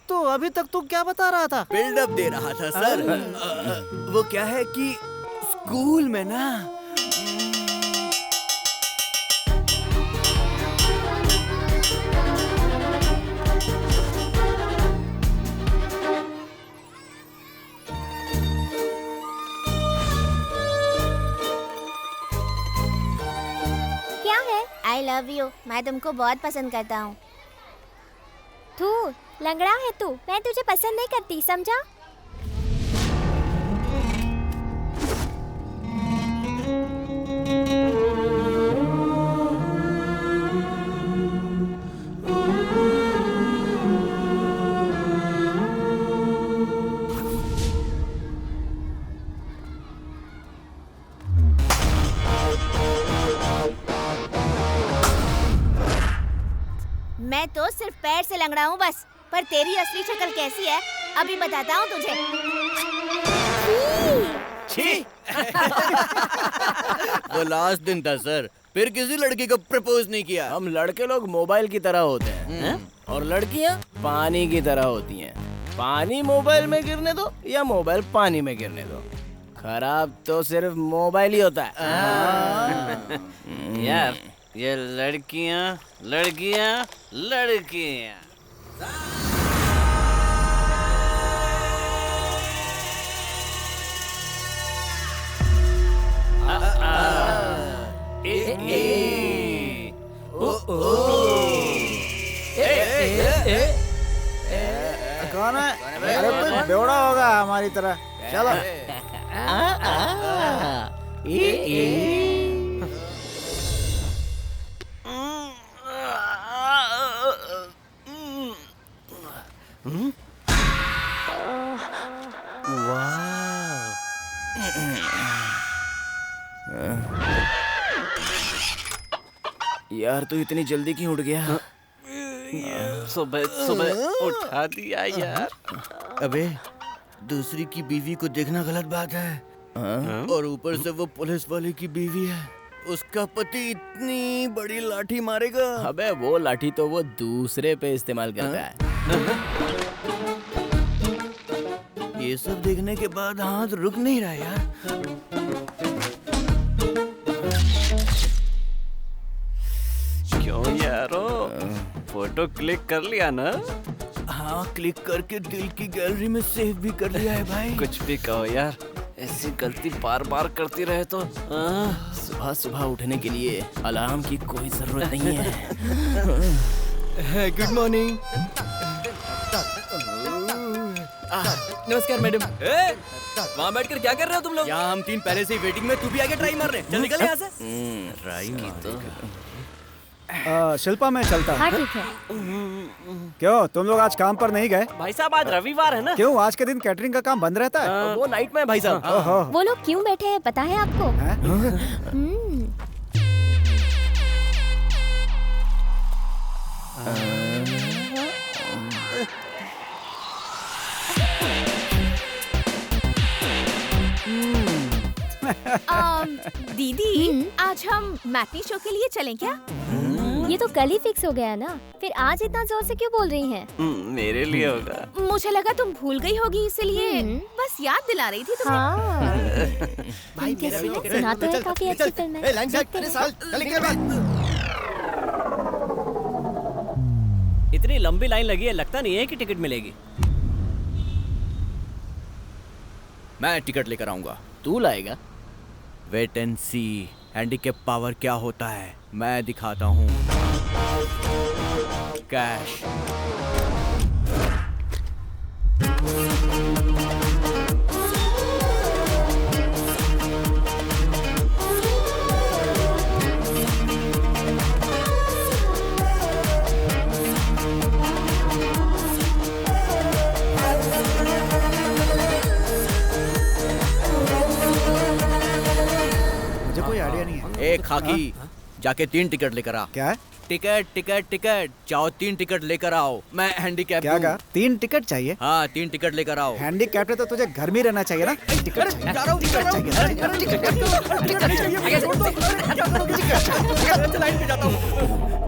तो अभी तक तू क्या बता रहा था? बिल्डअप दे रहा था सर। वो क्या है कि स्कूल में ना आई लव यू, मैं तुमको बहुत पसंद करता हूँ। तू लंगड़ा है तू, मैं तुझे पसंद नहीं करती, समझा? मैं तो सिर्फ पैर से लंगड़ा हूँ बस, पर तेरी असली शक्ल कैसी है अभी बताता हूँ तुझे। वो लास्ट दिन था सर, फिर किसी लड़की को प्रपोज नहीं किया। हम लड़के लोग मोबाइल की तरह होते हैं और लड़कियाँ पानी की तरह होती हैं। पानी मोबाइल में गिरने दो या मोबाइल पानी में गिरने दो, खराब तो सिर्फ मोबाइल ही होता है। यार ये लड़कियाँ लड़कियाँ लड़कियाँ कौन है? अरे कोई बेवड़ा होगा हमारी तरह। चलो। यार तू इतनी जल्दी क्यों उठ गया? सुबह सुबह उठा दिया यार। अबे दूसरी की बीवी को देखना गलत बात है। और ऊपर से वो पुलिस वाले की बीवी है, उसका पति इतनी बड़ी लाठी मारेगा। अबे वो लाठी तो वो दूसरे पे इस्तेमाल करता है। ये सब देखने के बाद हाथ रुक नहीं रहा यार। क्यों यारो, फोटो क्लिक कर लिया ना? हाँ, क्लिक करके दिल की गैलरी में सेव भी कर लिया है भाई। कुछ भी कहो यार, ऐसी गलती बार बार करती रहे तो सुबह सुबह उठने के लिए अलार्म की कोई जरूरत नहीं है। Good morning. नमस्कार मैडम। वहाँ बैठकर क्या कर रहे हो तुम लोग? यहाँ हम 3 पहले से ही वेटिंग में, तू भी आगे ट्राई मार रहे। चल निकल यहाँ से। ट्राई की तो शिल्पा मैं चलता हाँ हूँ। ठीक है। क्यों तुम लोग आज काम पर नहीं गए? भाई साहब आज रविवार है ना। क्यों आज के दिन कैटरिंग का काम बंद रहता है? वो नाइट में है भाई साहब। ओहो। वो लोग क्यों बैठे हैं पता है आपको? दीदी आज हम मैटनी शो के लिए चलें क्या? ये तो कल ही फिक्स हो गया ना, फिर आज इतना जोर से क्यों बोल रही हैं? मेरे लिए होगा। मुझे लगा तुम भूल गई होगी इसलिए बस याद दिला रही थी तुम्हें। हाँ। भाई कैसी है? सुना तो है काफी अच्छी फिल्म है। इतनी लंबी लाइन लगी है, लगता नहीं है कि टिकट मिलेगी। मैं टिकट लेकर आऊंगा। तू लाएगा? Wait and see handicap power क्या होता है, मैं दिखाता हूँ। कैश। मुझे कोई आइडिया नहीं है। एक खाकी जाके 3 टिकट लेकर आ। क्या है? टिकट टिकट टिकट जाओ 3 टिकट लेकर आओ। मैं हैंडीकैप क्या कहा? 3 टिकट चाहिए? हाँ 3 टिकट लेकर आओ। हैंडीकैप है तो तुझे घर में ही रहना चाहिए ना। टिकट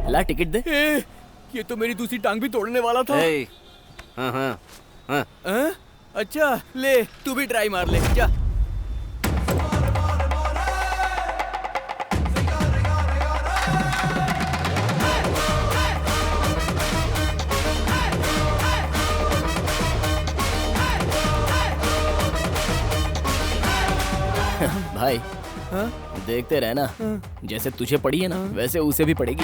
ला टिकट दे। ये तो मेरी दूसरी टांग भी तोड़ने वाला था। हाँ हाँ हाँ? अच्छा ले तू भी ट्राई मार ले जा। भाई देखते रहना, जैसे तुझे पड़ी है ना वैसे उसे भी पड़ेगी।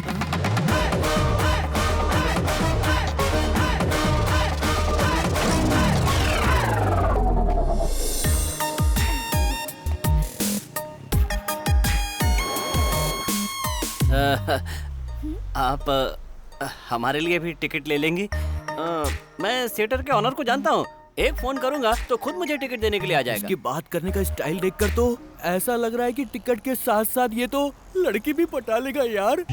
आप हमारे लिए भी टिकट ले लेंगी? मैं थिएटर के ऑनर को जानता हूँ, एक फोन करूंगा तो खुद मुझे टिकट देने के लिए आ जाएगा। इसकी बात करने का स्टाइल देखकर तो ऐसा लग रहा है कि टिकट के साथ साथ ये तो लड़की भी पटा लेगा यार।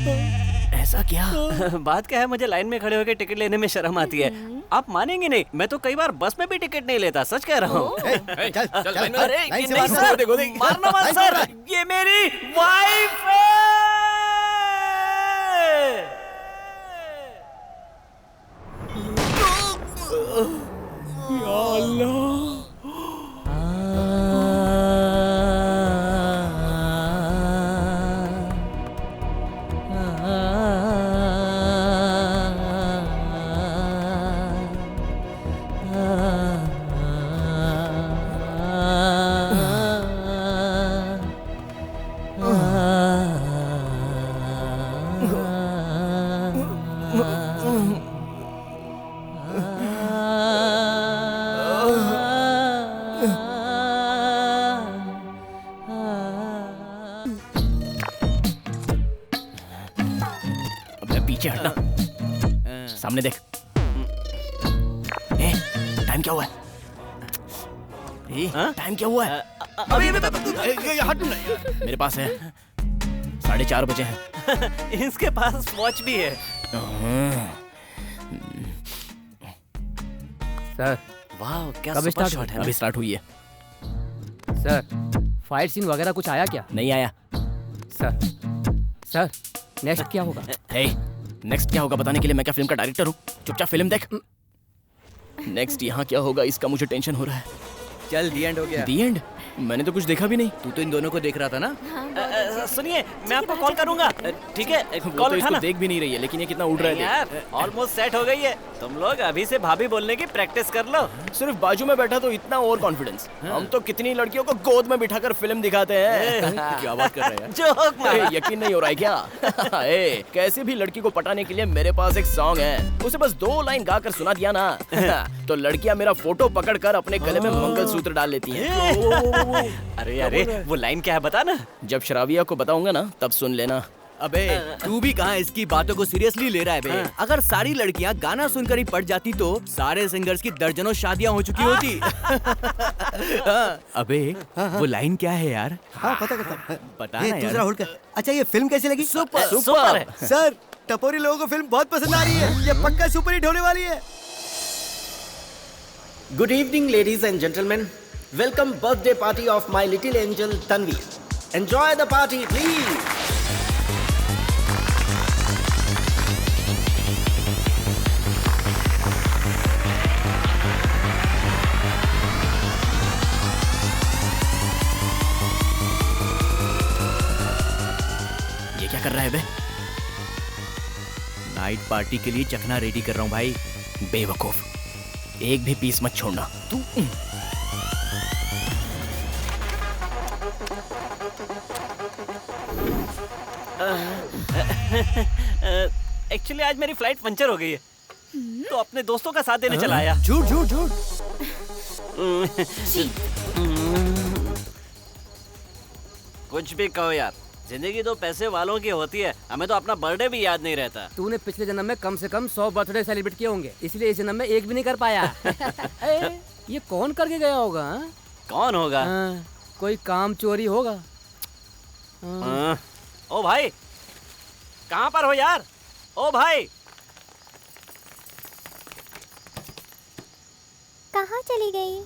ऐसा क्या? बात क्या है, मुझे लाइन में खड़े होकर टिकट लेने में शर्म आती है। आप मानेंगे नहीं, मैं तो कई बार बस में भी टिकट नहीं लेता, सच कह रहा हूँ। अरे ये नहीं सर, मारना मत सर, ये मेरी वाइफ है। या अल्लाह। पीछे हटना, सामने देख। टाइम क्या हुआ है? टाइम क्या हुआ है? मेरे पास है 4:30 बजे हैं। इसके पास वॉच भी है। सर वाह क्या कब सुपर स्टार्ट शॉट है। अभी स्टार्ट हुई है। सर फाइट सीन वगैरह कुछ आया क्या? नहीं आया। सर नेक्स्ट क्या होगा? नेक्स्ट क्या होगा बताने के लिए मैं क्या फिल्म का डायरेक्टर हूँ? चुपचाप फिल्म देख। नेक्स्ट यहाँ क्या होगा इसका मुझे टेंशन हो रहा है। चल दी एंड हो गया। दी एंड? मैंने तो कुछ देखा भी नहीं। तू तो इन दोनों को देख रहा था ना? सुनिए मैं आपको कॉल करूंगा, ठीक है? वो कॉल तो इसको उठाना। देख भी नहीं रही है, लेकिन ये कितना उड़ रहा है। यार ऑलमोस्ट सेट हो गई है, तुम लोग अभी से भाभी बोलने की प्रैक्टिस कर लो। सिर्फ बाजू में बैठा तो इतना ओवर कॉन्फिडेंस। हम तो कितनी लड़कियों को गोद में बिठाकर फिल्म दिखाते हैं। क्या बात कर रहे हैं? जोक मारा। यकीन नहीं हो रहा है क्या? कैसे भी लड़की को पटाने के लिए मेरे पास एक सॉन्ग है, उसे बस 2 लाइन गाकर सुना दिया ना तो लड़कियां मेरा फोटो पकड़कर अपने गले में मंगलसूत्र डाल लेती हैं। अरे अरे वो लाइन क्या है बता ना। जब शराबिया को बताऊंगा ना तब सुन लेना। अबे तू भी कहाँ इसकी बातों को सीरियसली ले रहा है बे? अगर सारी लड़कियाँ गाना सुनकर ही पड़ जाती तो सारे सिंगर्स की दर्जनों शादियाँ हो चुकी होती। अबे वो लाइन क्या है यार? हाँ पता करता। पता ये ना दूसरा यार। होल्ड कर। अच्छा ये फिल्म कैसी लगी? सुपर सुपर है। सर टपोरी लोगों को फिल्म बहुत पसंद आ रही है। ये पक्का सुपर हिट होने वाली है। Good evening, ladies and gentlemen. Welcome birthday party of my little angel Tanvi. Enjoy the party, please. ये क्या कर रहा है बे? नाइट पार्टी के लिए चखना रेडी कर रहा हूँ भाई। बेवकूफ, एक भी पीस मत छोड़ना तू। एक्चुअली आज मेरी फ्लाइट पंचर हो गई है, तो अपने दोस्तों का साथ देने चला आया। झूठ झूठ झूठ। कुछ भी कहो यार, जिंदगी तो पैसे वालों की होती है। हमें तो अपना बर्थडे भी याद नहीं रहता। तूने पिछले जन्म में कम से कम 100 बर्थडे सेलिब्रेट किए होंगे, इसलिए इस जन्म में एक भी नहीं कर पाया। ये कौन करके गया होगा? हाँ? कौन होगा? कोई काम चोरी होगा। ओ भाई, कहाँ पर हो यार? ओ भाई, कहाँ चली गई?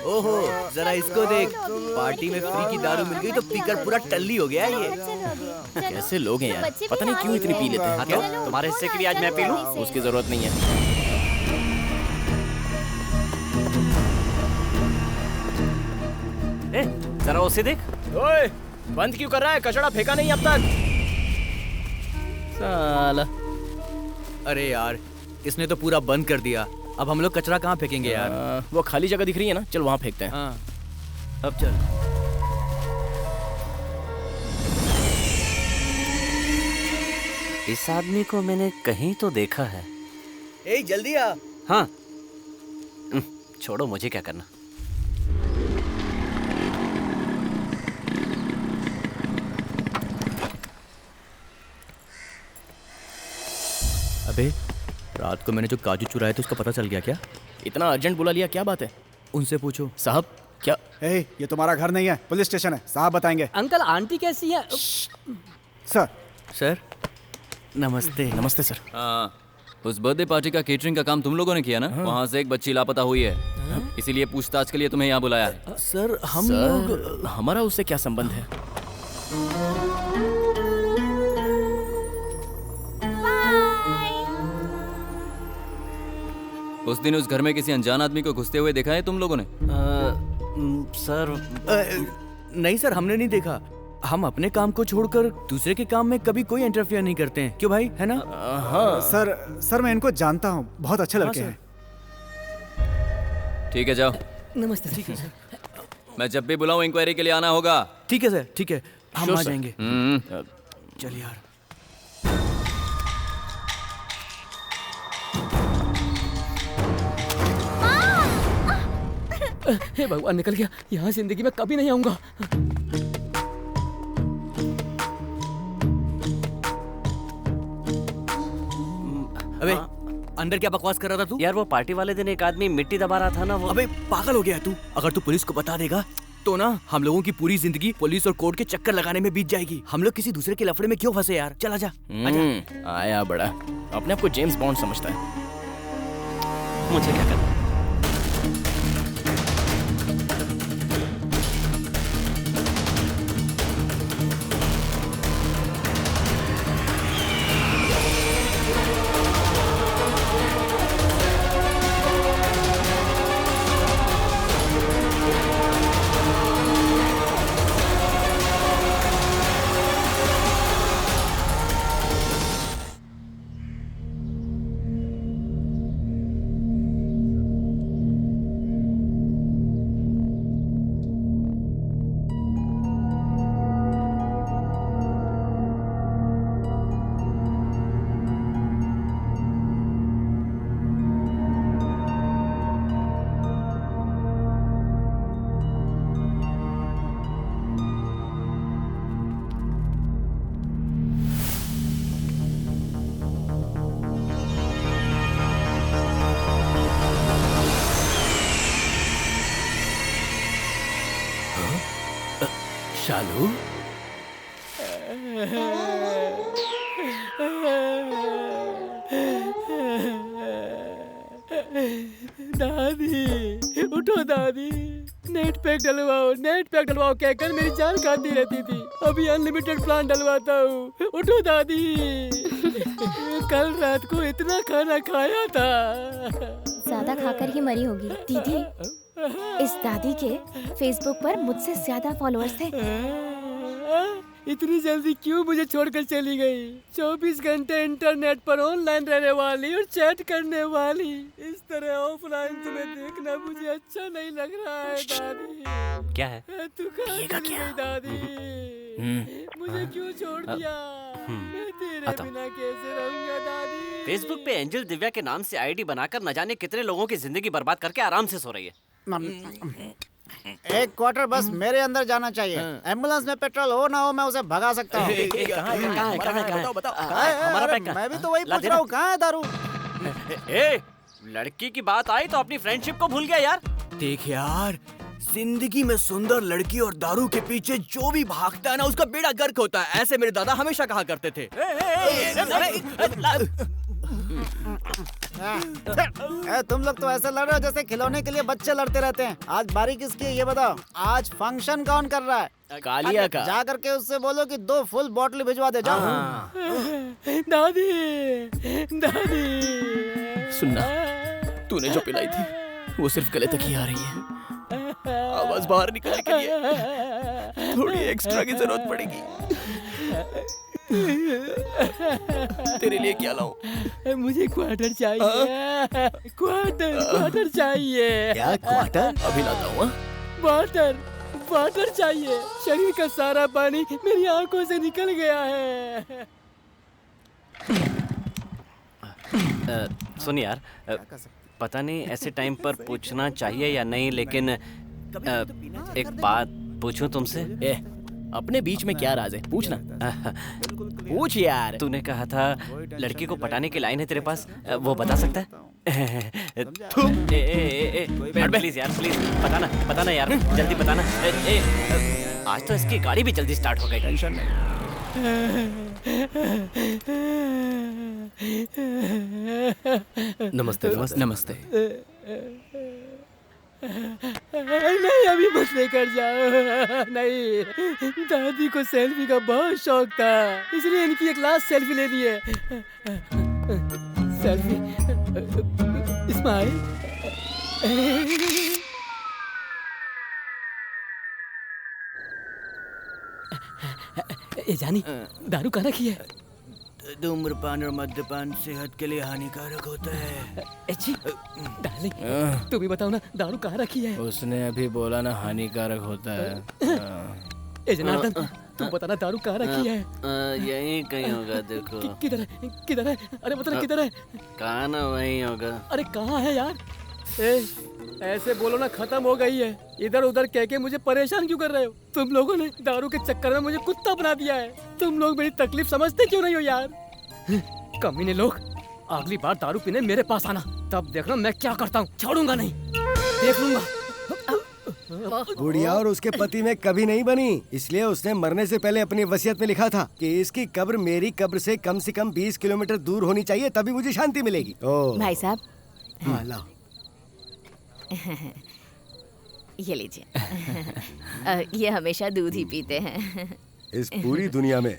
ओहो जरा इसको देख, पार्टी में फ्री की दारू मिल गई तो पीकर पूरा टल्ली हो गया है ये। कैसे लोग हैं यार, बच्चे पता भी नहीं क्यों इतनी पी लेते हैं। चलो, क्यों? तुम्हारे हिस्से के लिए आज मैं पी लूं? उसकी जरूरत नहीं है। जरा उसे देख। ओए, बंद क्यों कर रहा है? कचड़ा फेंका नहीं अब तक। साला। अरे यार, इसने तो पूरा बंद कर दिया। अब हम लोग कचरा कहाँ फेंकेंगे यार? वो खाली जगह दिख रही है ना, चल वहाँ फेंकते हैं। हाँ। अब चल। इस आदमी को मैंने कहीं तो देखा है। ए जल्दी आ। हाँ, छोड़ो, मुझे क्या करना। अबे रात को मैंने जो काजू चुराया था उसका पता चल गया क्या? इतना अर्जेंट बुला लिया, क्या बात है? उनसे पूछो। साहब क्या? ये तुम्हारा घर नहीं है, पुलिस स्टेशन है, साहब बताएंगे। अंकल आंटी कैसी है? सर। सर नमस्ते। नमस्ते सर। हाँ, उस बर्थडे पार्टी का केटरिंग का काम तुम लोगों ने किया ना? वहाँ से एक बच्ची लापता हुई है, इसीलिए पूछताछ के लिए तुम्हें यहाँ बुलाया है। सर हम लोग, हमारा उससे क्या संबंध है? उस दिन उस घर में किसी अनजान आदमी को घुसते हुए देखा है तुम लोगों ने? सर नहीं सर, हमने नहीं देखा। हम अपने काम को छोड़कर दूसरे के काम में कभी कोई इंटरफेयर नहीं करते हैं, क्यों भाई, है ना? हाँ सर मैं इनको जानता हूँ, बहुत अच्छे लड़के हैं। ठीक है, जाओ। नमस्ते। ठीक है। मैं जब भी बुलाऊं इंक्वायरी के लिए आना होगा। ठीक है सर, ठीक है, हम Sure, आ sir. जाएंगे। चल यार। हे भगवान, निकल गया। यहाँ जिंदगी में कभी नहीं आऊंगा। अबे अंदर क्या बकवास कर रहा था तू? यार वो पार्टी वाले दिन एक आदमी मिट्टी दबा रहा था ना, वो। अबे पागल हो गया तू? अगर तू पुलिस को बता देगा तो ना हम लोगों की पूरी जिंदगी पुलिस और कोर्ट के चक्कर लगाने में बीत जाएगी। हम लोग किसी दूसरे के लफड़े में क्यों फंसे यार? चल आजा। आया बड़ा, अपने आप को जेम्स बॉन्ड समझता है। मुझे क्या करना? शालू दादी उठो दादी, नेट पैक डलवाओ कहकर मेरी जान खाती रहती थी। अभी अनलिमिटेड प्लान डलवाता हूँ। उठो दादी। कल रात को इतना खाना खाया था। ज्यादा खाकर ही मरी होगी। दीदी, इस दादी के फेसबुक पर मुझसे ज्यादा फॉलोअर्स थे। इतनी जल्दी क्यों मुझे छोड़कर चली गई? 24 घंटे इंटरनेट पर ऑनलाइन रहने वाली और चैट करने वाली, इस तरह ऑफलाइन तुम्हें देखना मुझे अच्छा नहीं लग रहा है दादी। क्या है? तू कहाँ चली गई दादी? मुझे क्यों छोड़ दिया? मैं तेरे बिना कैसे रहूंगा दादी? फेसबुक पे एंजल दिव्या के नाम से आईडी बनाकर न जाने कितने लोगों की जिंदगी बर्बाद करके आराम से सो रही है। एक क्वार्टर बस मेरे अंदर जाना चाहिए। एम्बुलेंस में पेट्रोल हो ना हो मैं उसे भगा सकता हूँ। मैं भी तो वही पूछ रहा हूँ, कहाँ है दारू? लड़की की बात आई तो अपनी फ्रेंडशिप को भूल गया यार। देख यार, जिंदगी में सुंदर लड़की और दारू के पीछे जो भी भागता है ना उसका बेड़ा गर्क होता है। ऐसे मेरे दादा हमेशा कहा करते थे। तुम लोग तो ऐसे लड़ रहे हो जैसे खिलौने के लिए बच्चे लड़ते रहते हैं। आज बारी किसकी है ये बताओ? आज फंक्शन कौन कर रहा है? कालिया का। जा करके उससे बोलो कि 2 फुल बॉटल भिजवा दे। जाओ। दादी दादी सुनना, तूने जो पिलाई थी वो सिर्फ गले तक ही आ रही है। आवाज बाहर निकलने के लिए थोड़ी एक्स्ट्रा की जरूरत पड़ेगी। तेरे लिए क्या लाऊं? मुझे क्वार्टर चाहिए। क्वार्टर चाहिए। क्या क्वार्टर? अभी लाता हूँ। वाटर चाहिए। शरीर का सारा पानी मेरी आंखों से निकल गया है। सुन यार, पता नहीं ऐसे टाइम पर पूछना चाहिए या नहीं, लेकिन एक बात पूछूं तुमसे? अपने बीच में क्या राज है? पूछना। पूछ यार। तूने कहा था लड़की को पटाने की लाइन है तेरे पास, वो बता सकता है? प्लीज यार, प्लीज बताना यार, जल्दी बताना। आज तो इसकी गाड़ी भी जल्दी स्टार्ट हो गई। टेंशन नहीं। नमस्ते। नमस्ते। नहीं, अभी मत लेकर जाओ। नहीं, दादी को सेल्फी का बहुत शौक था, इसलिए इनकी एक लास्ट सेल्फी ले ली है। सेल्फी। स्माइल। जानी, दारू कहाँ रखी है? धूम्रपान और मद्यपान सेहत के लिए हानिकारक होता है। डार्लिंग, तू भी बताओ ना, दारू कहाँ रखी है? उसने अभी बोला ना हानिकारक होता है। जनार्दन, तू बताना दारू कहाँ रखी है? यहीं कहीं होगा, देखो। किधर है? अरे मतलब किधर है? कहाँ ना वहीं होगा। अरे कहाँ है यार? ऐसे बोलो ना, खत्म हो गई है। इधर उधर कह के मुझे परेशान क्यों कर रहे हो? तुम लोगों ने दारू के चक्कर में मुझे कुत्ता बना दिया है। तुम लोग मेरी तकलीफ समझते क्यों नहीं हो यार? कमीने लोग, अगली बार दारू पीने मेरे पास आना, तब देखना मैं क्या करता हूँ। छोड़ूंगा नहीं, देख लूंगा। गुड़िया और उसके पति में कभी नहीं बनी, इसलिए उसने मरने से पहले अपनी वसीयत में लिखा था कि इसकी कब्र मेरी कब्र से कम 20 किलोमीटर दूर होनी चाहिए, तभी मुझे शांति मिलेगी। भाई साहब, हाँ लाओ। ये लीजिए। ये हमेशा दूध ही पीते हैं। इस पूरी दुनिया में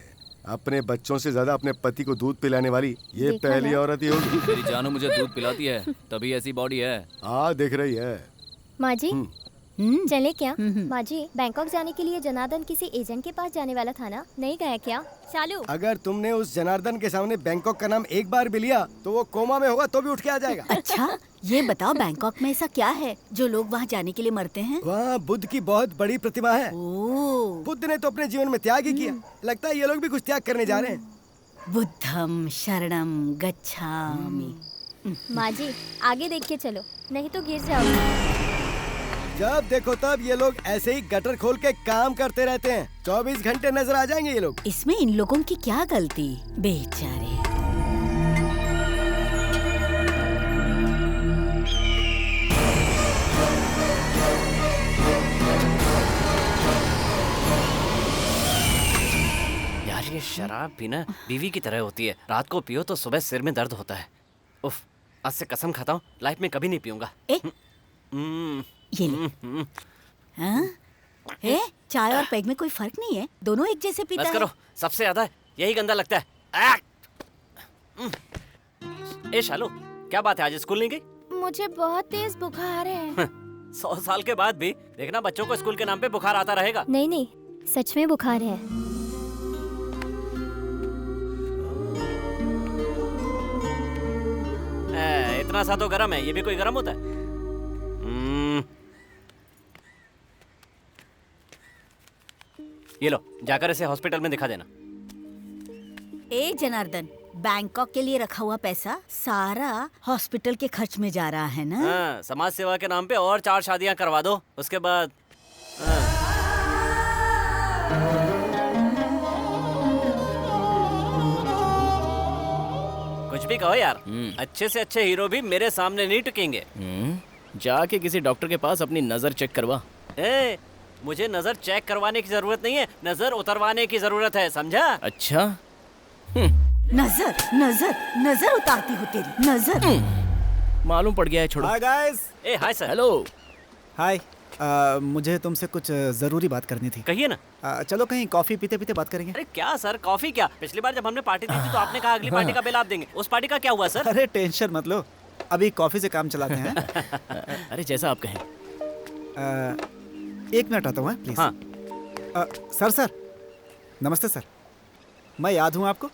अपने बच्चों से ज्यादा अपने पति को दूध पिलाने वाली ये पहली औरत ही होगी। मेरी जानू मुझे दूध पिलाती है, तभी ऐसी बॉडी है। हाँ, दिख रही है। माँ जी, चले क्या? माँ जी, बैंकॉक जाने के लिए जनार्दन किसी एजेंट के पास जाने वाला था ना, नहीं गया क्या? चालू। अगर तुमने उस जनार्दन के सामने बैंकॉक का नाम एक बार भी लिया तो वो कोमा में होगा तो भी उठ के आ जाएगा। अच्छा, ये बताओ बैंकॉक में ऐसा क्या है जो लोग वहाँ जाने के लिए मरते हैं? वहाँ बुद्ध की बहुत बड़ी प्रतिमा है। बुद्ध ने तो अपने जीवन में त्याग ही किया, लगता है ये लोग भी कुछ त्याग करने जा रहे हैं। बुद्धम शरणम गच्छामि। माँ जी, आगे देख के चलो, नहीं तो गिर जाओगे। जब देखो तब ये लोग ऐसे ही गटर खोल के काम करते रहते हैं। 24 घंटे नजर आ जाएंगे ये लोग। इसमें इन लोगों की क्या गलती? बेचारे। शराब पीना बीवी की तरह होती है, रात को पियो तो सुबह सिर में दर्द होता है। उफ, आज से कसम खाता हूँ लाइफ में कभी नहीं पीऊंगा। ये ले। हाँ? चाय और पैग में कोई फर्क नहीं है, दोनों एक जैसे पीता बस करो, सबसे ज्यादा यही गंदा लगता है। ए शालू, क्या बात है, आज स्कूल नहीं गई? मुझे बहुत तेज बुखार है। 100 साल के बाद भी देखना बच्चों को स्कूल के नाम पे बुखार आता रहेगा। नहीं नहीं, सच में बुखार है। इतना सा तो गर्म है, ये भी कोई गर्म होता है? ये लो, जाकर इसे हॉस्पिटल में दिखा देना। ए जनार्दन, बैंकॉक के लिए रखा हुआ पैसा सारा हॉस्पिटल के खर्च में जा रहा है ना? हाँ, समाज सेवा के नाम पे और 4 शादियां करवा दो, उसके बाद कुछ भी कहो यार, अच्छे से अच्छे हीरो भी मेरे सामने नहीं टिकेंगे। जाके किसी डॉक्टर के पास अपनी नजर चेक करवा। मुझे नजर चेक करवाने की जरूरत नहीं है, नजर उतरवाने की जरूरत है, समझा? अच्छा। नजर नजर नजर उतारती हो तेरी नजर। मालूम पड़ गया है, छोड़ो। Hi guys. Hi sir. Hello. Hi, मुझे तुमसे कुछ जरूरी बात करनी थी। कहिए ना। चलो कहीं कॉफी पीते पीते बात करेंगे। अरे क्या सर, कॉफी क्या? पिछली बार जब हमने पार्टी दी थी तो आपने कहा अगली पार्टी का बिल आप देंगे, उस पार्टी का क्या हुआ सर? अरे टेंशन मत लो, अभी कॉफी से काम चलाते हैं। अरे जैसा आप कहें। 1 मिनट आता हूँ प्लीज। हाँ। सर नमस्ते सर, मैं याद हूँ आपको?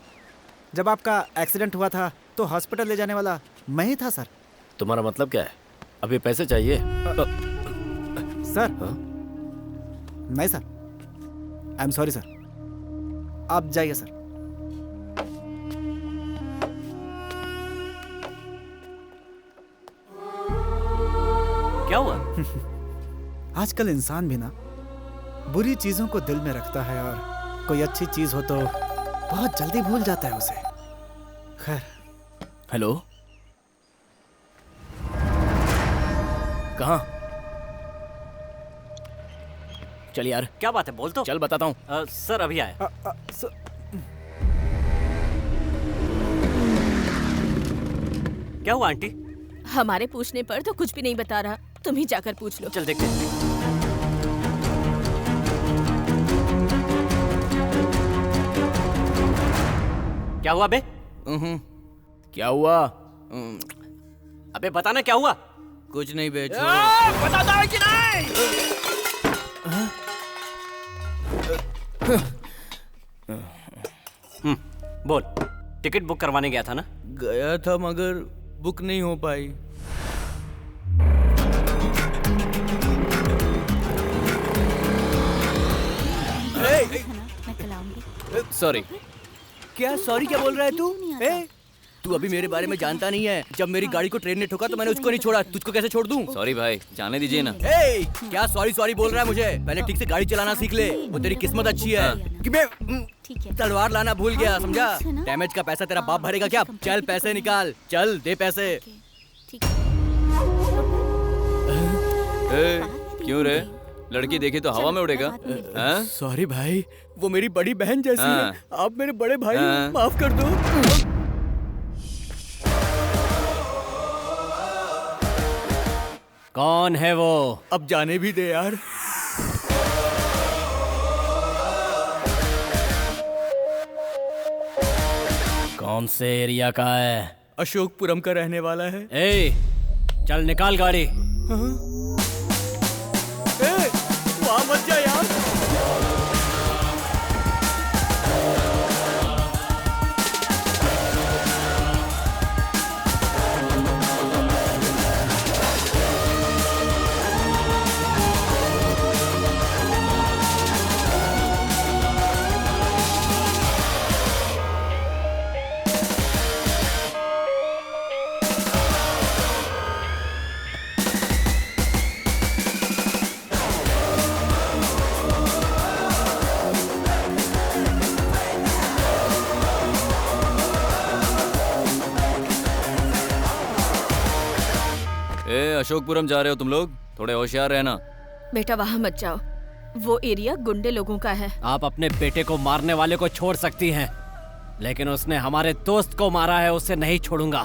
जब आपका एक्सीडेंट हुआ था तो हॉस्पिटल ले जाने वाला मैं ही था सर। तुम्हारा मतलब क्या है? अभी पैसे चाहिए? सर नहीं sir, I am sorry sir, आप जाइए सर। क्या हुआ? आजकल इंसान भी ना बुरी चीजों को दिल में रखता है और कोई अच्छी चीज हो तो बहुत जल्दी भूल जाता है उसे। खैर। हेलो, कहाँ? चल यार। क्या बात है, बोल तो। चल बताता हूँ। सर अभी आया। क्या हुआ आंटी? हमारे पूछने पर तो कुछ भी नहीं बता रहा, तुम ही जाकर पूछ लो। चल देखते हैं। क्या हुआ बे? क्या हुआ? अबे बताना क्या हुआ? कुछ नहीं बे, बता दो कि नहीं? बोल, टिकट बुक करवाने गया था ना? गया था मगर बुक नहीं हो पाई। सॉरी। क्या सॉरी क्या बोल रहा है तू? तू अभी मेरे बारे में जानता नहीं है। जब मेरी गाड़ी को ट्रेन ने ठोका तो मैंने उसको नहीं छोड़ा, तुझको कैसे छोड़ दूं? सॉरी भाई, जाने दीजिए ना। क्या सॉरी बोल रहा है मुझे? पहले ठीक से गाड़ी चलाना सीख ले, वो तेरी किस्मत अच्छी है कि मैं तलवार लाना भूल गया, समझा? डैमेज का पैसा तेरा बाप भरेगा क्या? चल पैसे निकाल, चल दे पैसे। क्यों रे, लड़की देखी तो हवा में उड़ेगा? सॉरी भाई, वो मेरी बड़ी बहन जैसी है, आप मेरे बड़े भाई, माफ कर दो। कौन है वो? अब जाने भी दे यार। कौन से एरिया का है? अशोकपुरम का रहने वाला है। चल निकाल गाड़ी। वहाँ मत जा यार। अशोकपुरम जा रहे हो तुम लोग, थोड़े होशियार रहना। बेटा वहाँ मत जाओ, वो एरिया गुंडे लोगों का है। आप अपने बेटे को मारने वाले को छोड़ सकती हैं, लेकिन उसने हमारे दोस्त को मारा है, उसे नहीं छोड़ूंगा।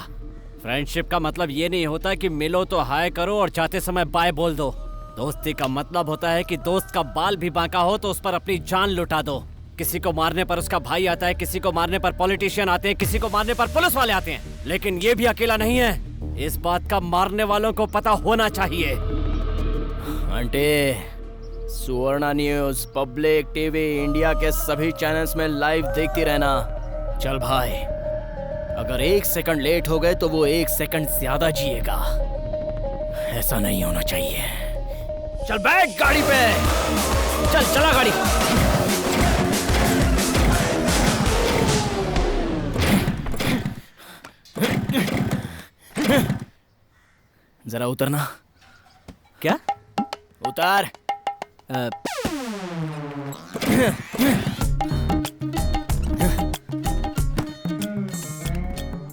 फ्रेंडशिप का मतलब ये नहीं होता कि मिलो तो हाय करो और जाते समय बाय बोल दो। दोस्ती का मतलब होता है कि दोस्त का बाल भी बांका हो तो उस पर अपनी जान लुटा दो। किसी को मारने पर उसका भाई आता है, किसी को मारने पर पॉलिटिशियन आते हैं, किसी को मारने पर पुलिस वाले आते हैं, लेकिन ये भी अकेला नहीं है। इस बात का मारने वालों को पता होना चाहिए। आंटी, सुवर्णा न्यूज, पब्लिक टीवी, इंडिया के सभी चैनल्स में लाइव देखती रहना। चल भाई, अगर 1 सेकंड लेट हो गए तो वो 1 सेकंड ज्यादा जिएगा। ऐसा नहीं होना चाहिए। चल बैठ गाड़ी पे, चल चला गाड़ी। जरा उतरना। क्या? उतार।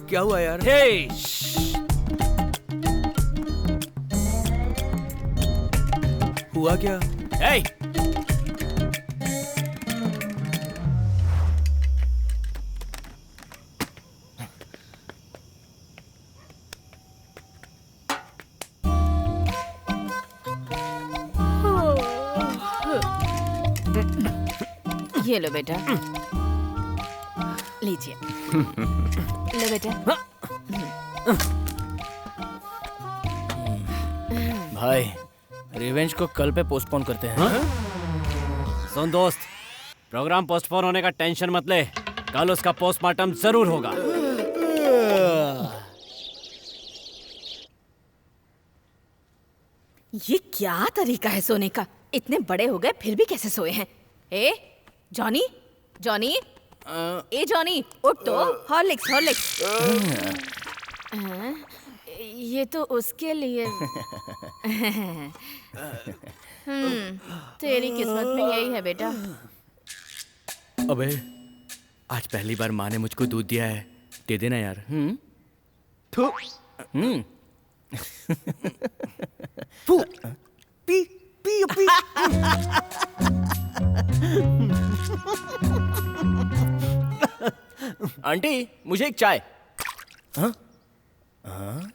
क्या हुआ यार? हे, हुआ क्या? हे! ये लो बेटा, लीजिए। लो बेटा। भाई, रिवेंज को कल पे पोस्टपोन करते हैं। सुन दोस्त, प्रोग्राम पोस्टपोन होने का टेंशन मत ले, कल उसका पोस्टमार्टम जरूर होगा। ये क्या तरीका है सोने का? इतने बड़े हो गए फिर भी कैसे सोए हैं? ए जॉनी, जॉनी, ए जॉनी, उठ तो। Horlicks, Horlicks. ये तो उसके लिए। तेरी किस्मत में यही है बेटा। अबे, आज पहली बार माँ ने मुझको दूध दिया है, दे देना यार। थू। फू। P P P. आंटी, मुझे एक चाय। हाँ? हाँ?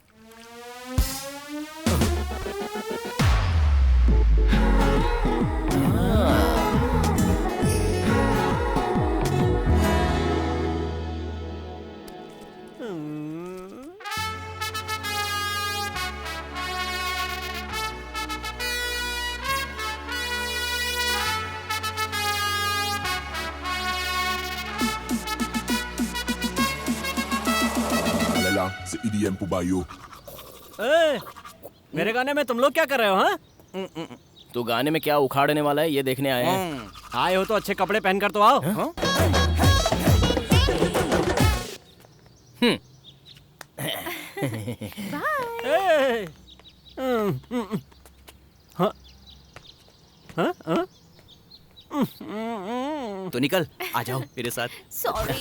C'est EDM pour Bayo. मेरे गाने में तुम लोग क्या कर रहे हो? हाँ? तू गाने में क्या उखाड़ने वाला है ये देखने आए हैं। आए हो तो अच्छे कपड़े पहनकर तो आओ। हाँ? तो निकल, आ जाओ मेरे साथ। सॉरी।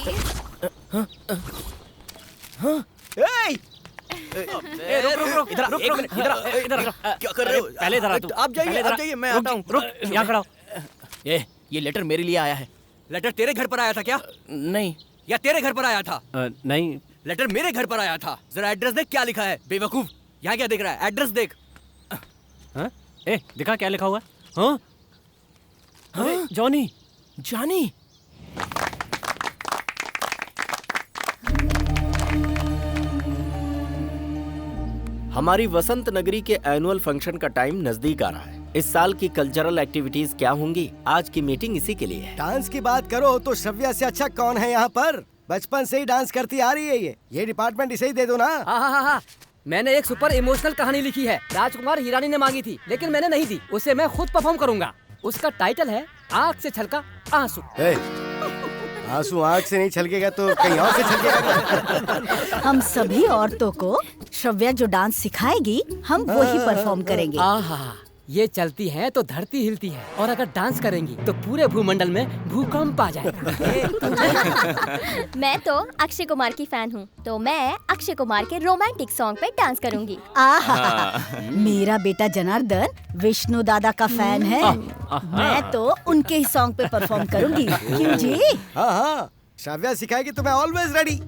रुक, इधर। क्या कर रहे हो? पहले इधर आ तू। आप जाइए, मैं आता हूँ। रुक, यहाँ खड़ा हो। ये लेटर मेरे लिए आया है। लेटर तेरे घर पर आया था क्या? नहीं। या तेरे घर पर आया था? नहीं। लेटर मेरे घर पर आया था। जरा एड्रेस देख क्या लिखा है, बेवकूफ। यहाँ क्या देख रहा है? एड्रेस देख। दिखा क्या लिखा हुआ है? हाँ? अरे जॉनी, जॉनी। हमारी वसंत नगरी के एनुअल फंक्शन का टाइम नजदीक आ रहा है। इस साल की कल्चरल एक्टिविटीज क्या होंगी? आज की मीटिंग इसी के लिए है। डांस की बात करो तो श्रव्या से अच्छा कौन है यहाँ पर? बचपन से ही डांस करती आ रही है ये डिपार्टमेंट इसे ही दे दो ना। हाँ। मैंने एक सुपर इमोशनल कहानी लिखी है। राजकुमार हिरानी ने मांगी थी लेकिन मैंने नहीं दी। उसे मैं खुद परफॉर्म करूंगा। उसका टाइटल है आँख से छलका आंसू। आंसू आँख से नहीं छलकेगा तो कहीं और से छलकेगा। हम सभी औरतों को श्रव्या जो डांस सिखाएगी हम वही परफॉर्म करेंगे। आहा, ये चलती हैं तो धरती हिलती है, और अगर डांस करेंगी तो पूरे भूमंडल में भूकंप आ जाएगा। मैं तो अक्षय कुमार की फैन हूँ, तो मैं अक्षय कुमार के रोमांटिक सॉन्ग पे डांस करूंगी। मेरा बेटा जनार्दन विष्णु दादा का फैन है। मैं तो उनके ही सॉन्ग पे परफॉर्म करूंगी। क्यों जी? हाँ हाँ, श्राव्या सिखाएगी तो मैं ऑलवेज रेडी।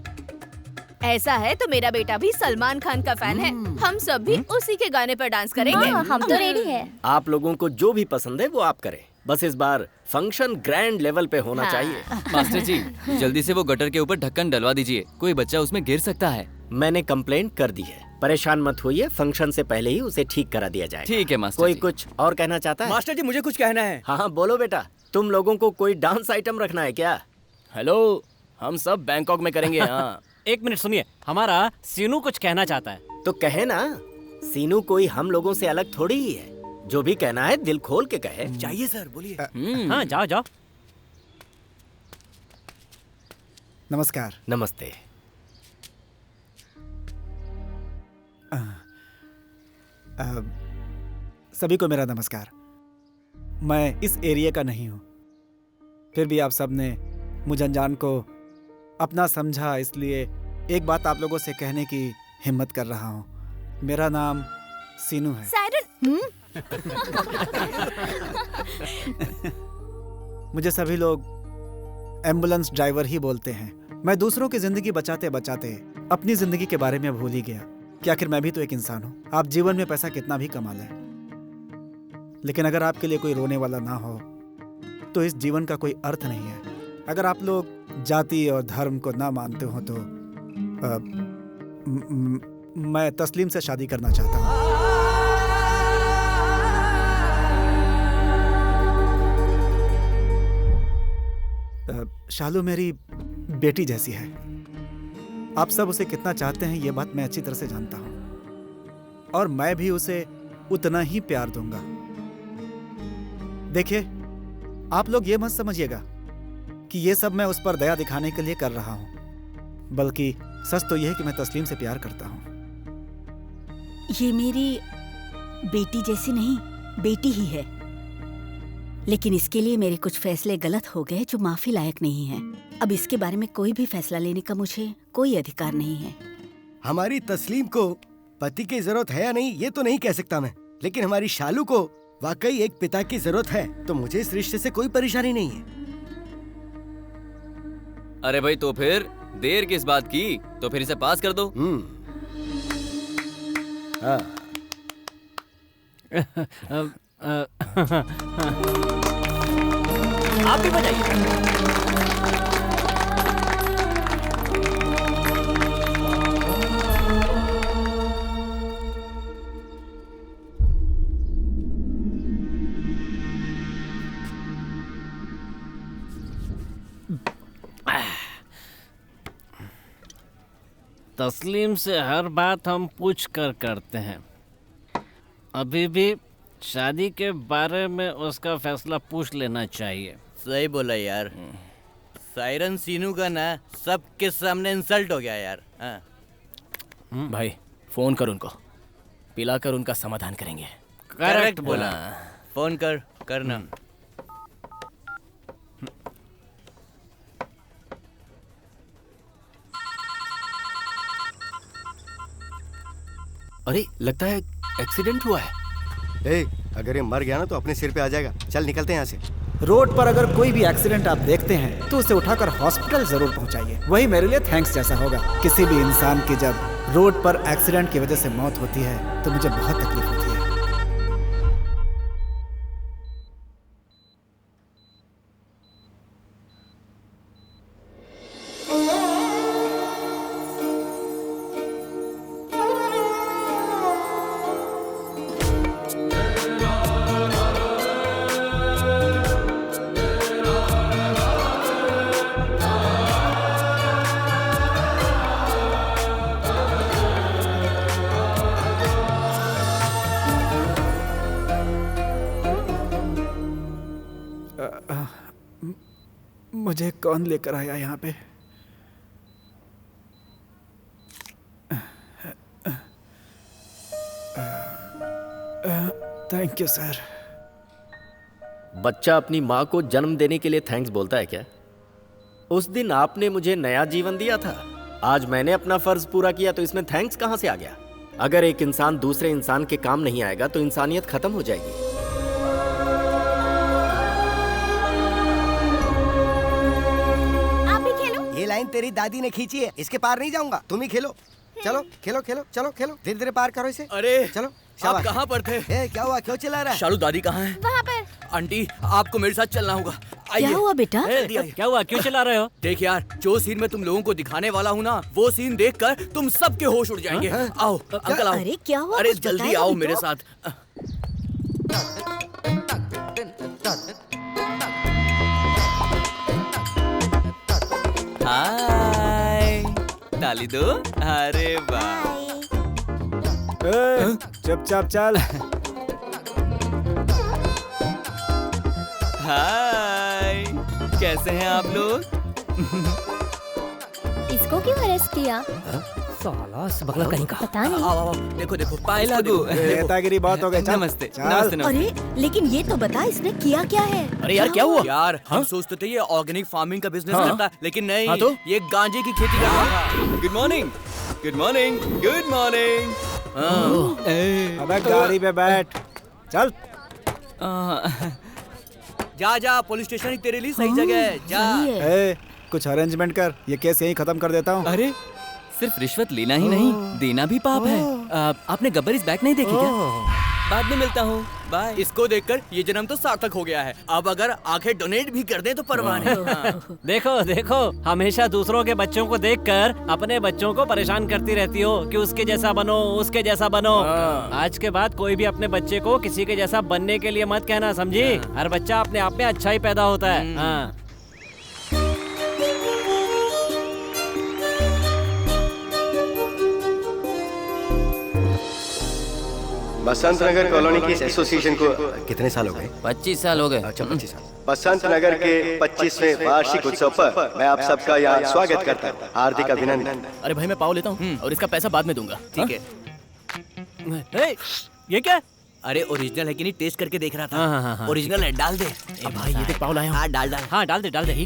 ऐसा है तो मेरा बेटा भी सलमान खान का फैन है। हम सब भी उसी के गाने पर डांस करेंगे। हाँ, हम तो रेडी है। आप लोगों को जो भी पसंद है वो आप करें, बस इस बार फंक्शन ग्रैंड लेवल पे होना चाहिए। मास्टर जी, जल्दी से वो गटर के ऊपर ढक्कन डलवा दीजिए, कोई बच्चा उसमें गिर सकता है। मैंने कंप्लेंट कर दी है, परेशान मत होइए, फंक्शन से पहले ही उसे ठीक करा दिया जाए। ठीक है मास्टर कोई जी। कुछ और कहना चाहता है? मास्टर जी मुझे कुछ कहना है। हाँ हाँ बोलो बेटा। तुम लोगों को कोई डांस आइटम रखना है क्या? हेलो, हम सब बैंकॉक में करेंगे। हाँ। एक मिनट सुनिए, हमारा सीनू कुछ कहना चाहता है। तो कहे ना, सीनू कोई हम लोगों से अलग थोड़ी ही है। जो भी कहना है दिल खोल के कहे। चाहिए सर, बोलिए। हाँ जाओ जाओ। नमस्कार। नमस्ते। सभी को मेरा नमस्कार। मैं इस एरिया का नहीं हूँ, फिर भी आप सबने मुझे अनजान को अपना समझा, इसलिए एक बात आप लोगों से कहने की हिम्मत कर रहा हूँ। मेरा नाम सीनू है। मुझे सभी लोग एम्बुलेंस ड्राइवर ही बोलते हैं। मैं दूसरों की जिंदगी बचाते बचाते अपनी जिंदगी के बारे में भूल ही गया कि आखिर मैं भी तो एक इंसान हूँ। आप जीवन में पैसा कितना भी कमा लें, लेकिन अगर आपके लिए कोई रोने वाला ना हो तो इस जीवन का कोई अर्थ नहीं है। अगर आप लोग जाति और धर्म को ना मानते हो तो मैं तस्लीम से शादी करना चाहता हूँ। शालू मेरी बेटी जैसी है। आप सब उसे कितना चाहते हैं ये बात मैं अच्छी तरह से जानता हूँ, और मैं भी उसे उतना ही प्यार दूंगा। देखिए, आप लोग ये मत समझिएगा कि ये सब मैं उस पर दया दिखाने के लिए कर रहा हूँ, बल्कि सच तो यह है कि मैं तस्लीम से प्यार करता हूँ। ये मेरी बेटी जैसी नहीं, बेटी ही है, लेकिन इसके लिए मेरे कुछ फैसले गलत हो गए जो माफी लायक नहीं है। अब इसके बारे में कोई भी फैसला लेने का मुझे कोई अधिकार नहीं है। हमारी तस्लीम को पति की जरूरत है या नहीं ये तो नहीं कह सकता मैं, लेकिन हमारी शालू को वाकई एक पिता की जरूरत है, तो मुझे इस रिश्ते से कोई परेशानी नहीं है। अरे भाई, तो फिर देर किस बात की? तो फिर इसे पास कर दो। आप भी बजाइए। तस्लीम से हर बात हम पूछ कर करते हैं। अभी भी शादी के बारे में उसका फैसला पूछ लेना चाहिए। सही बोला यार। सायरन सीनू का ना सबके सामने इंसल्ट हो गया यार। भाई फोन कर उनको, पिलाकर उनका समाधान करेंगे। करेक्ट बोला। फोन करना। अरे लगता है एक्सीडेंट हुआ है। अगर ये मर गया ना तो अपने सिर पे आ जाएगा। चल निकलते हैं यहाँ से। रोड पर अगर कोई भी एक्सीडेंट आप देखते हैं तो उसे उठाकर हॉस्पिटल जरूर पहुंचाइए। वही मेरे लिए थैंक्स जैसा होगा। किसी भी इंसान की जब रोड पर एक्सीडेंट की वजह से मौत होती है तो मुझे बहुत तकलीफ होती है। मुझे कौन लेकर आया यहाँ पे? Thank you sir. बच्चा अपनी माँ को जन्म देने के लिए थैंक्स बोलता है क्या? उस दिन आपने मुझे नया जीवन दिया था, आज मैंने अपना फर्ज पूरा किया, तो इसमें थैंक्स कहाँ से आ गया? अगर एक इंसान दूसरे इंसान के काम नहीं आएगा तो इंसानियत खत्म हो जाएगी। आप भी खेलो। ये लाइन तेरी दादी ने खींची है, इसके पार नहीं जाऊंगा, तुम ही खेलो। चलो खेलो खेलो, चलो खेलो, धीरे धीरे पार करो इसे। अरे चलो, आप शाबाश। कहाँ पर थे? क्या हुआ, क्यों चिल्ला रहा है? शालू दादी कहाँ है? वहाँ पर। आंटी आपको मेरे साथ चलना होगा। आइए। क्या हुआ बेटा? जल्दी आइए। क्या हुआ, क्यों चिल्ला रहे हो? देख यार, जो सीन मैं तुम लोगों को दिखाने वाला हूँ ना, वो सीन देखकर तुम सबके होश उड़ जाएंगे। आओ अंकल आओ। अरे क्या हुआ? अरे कुछ जल्दी बताएगा आओ भी तो। मेरे साथ। हाय, ताली दो। अरे वाह। चुपचाप चल। हाय, कैसे हैं आप लोग? इसको क्यों अरेस्ट किया? साला बगला कहीं का। पता नहीं। आओ आओ, देखो देखो पाए लागू। नेतागिरी बहुत हो गई। चल। नमस्ते चल। नमस्ते नमस्ते। अरे लेकिन ये तो बता, इसने किया क्या है? अरे यार क्या हुआ? यार हम सोचते थे ये ऑर्गेनिक फार्मिंग का बिजनेस करता है, लेकिन नहीं। हाँ तो? ये गांजे की खेती कर रहा था। Good morning, good morning, good morning. अबे गाड़ी पे बैठ। चल। जा जा, पुलिस स्टेशन ही तेरे लिए सही जगह है। जा। ए, कुछ अरेंजमेंट कर, ये केस यहीं खत्म कर देता हूँ। अरे सिर्फ रिश्वत लेना ही नहीं, देना भी पाप है। आपने गब्बर इस बैग नहीं देखी क्या? बाद में मिलता हूँ, बाय। इसको देखकर ये जन्म तो सार्थक हो गया है। अब अगर आंखें डोनेट भी कर दें तो परवाह नहीं। हाँ। देखो देखो, हमेशा दूसरों के बच्चों को देखकर अपने बच्चों को परेशान करती रहती हो कि उसके जैसा बनो, उसके जैसा बनो। आज के बाद कोई भी अपने बच्चे को किसी के जैसा बनने के लिए मत कहना, समझी? हर बच्चा अपने आप में अच्छा ही पैदा होता है। हाँ। बसंत नगर कॉलोनी की इस एसोसिएशन को कितने साल हो गए? 25 साल हो गए। अच्छा 25 साल। बसंत नगर के 25वें वार्षिक उत्सव पर मैं आप सबका यहाँ स्वागत करता हूँ। हार्दिक अभिनंदन। अरे भाई मैं पाव लेता हूँ और इसका पैसा बाद में दूंगा। ठीक है। ये क्या? अरे ओरिजिनल है कि नहीं, टेस्ट करके देख रहा हाँ, था। ओरिजिनल है, डाल दे। भाई ये देख पाव लाया हूँ। हाँ डाल डाल। हाँ डाल दे डाल दे।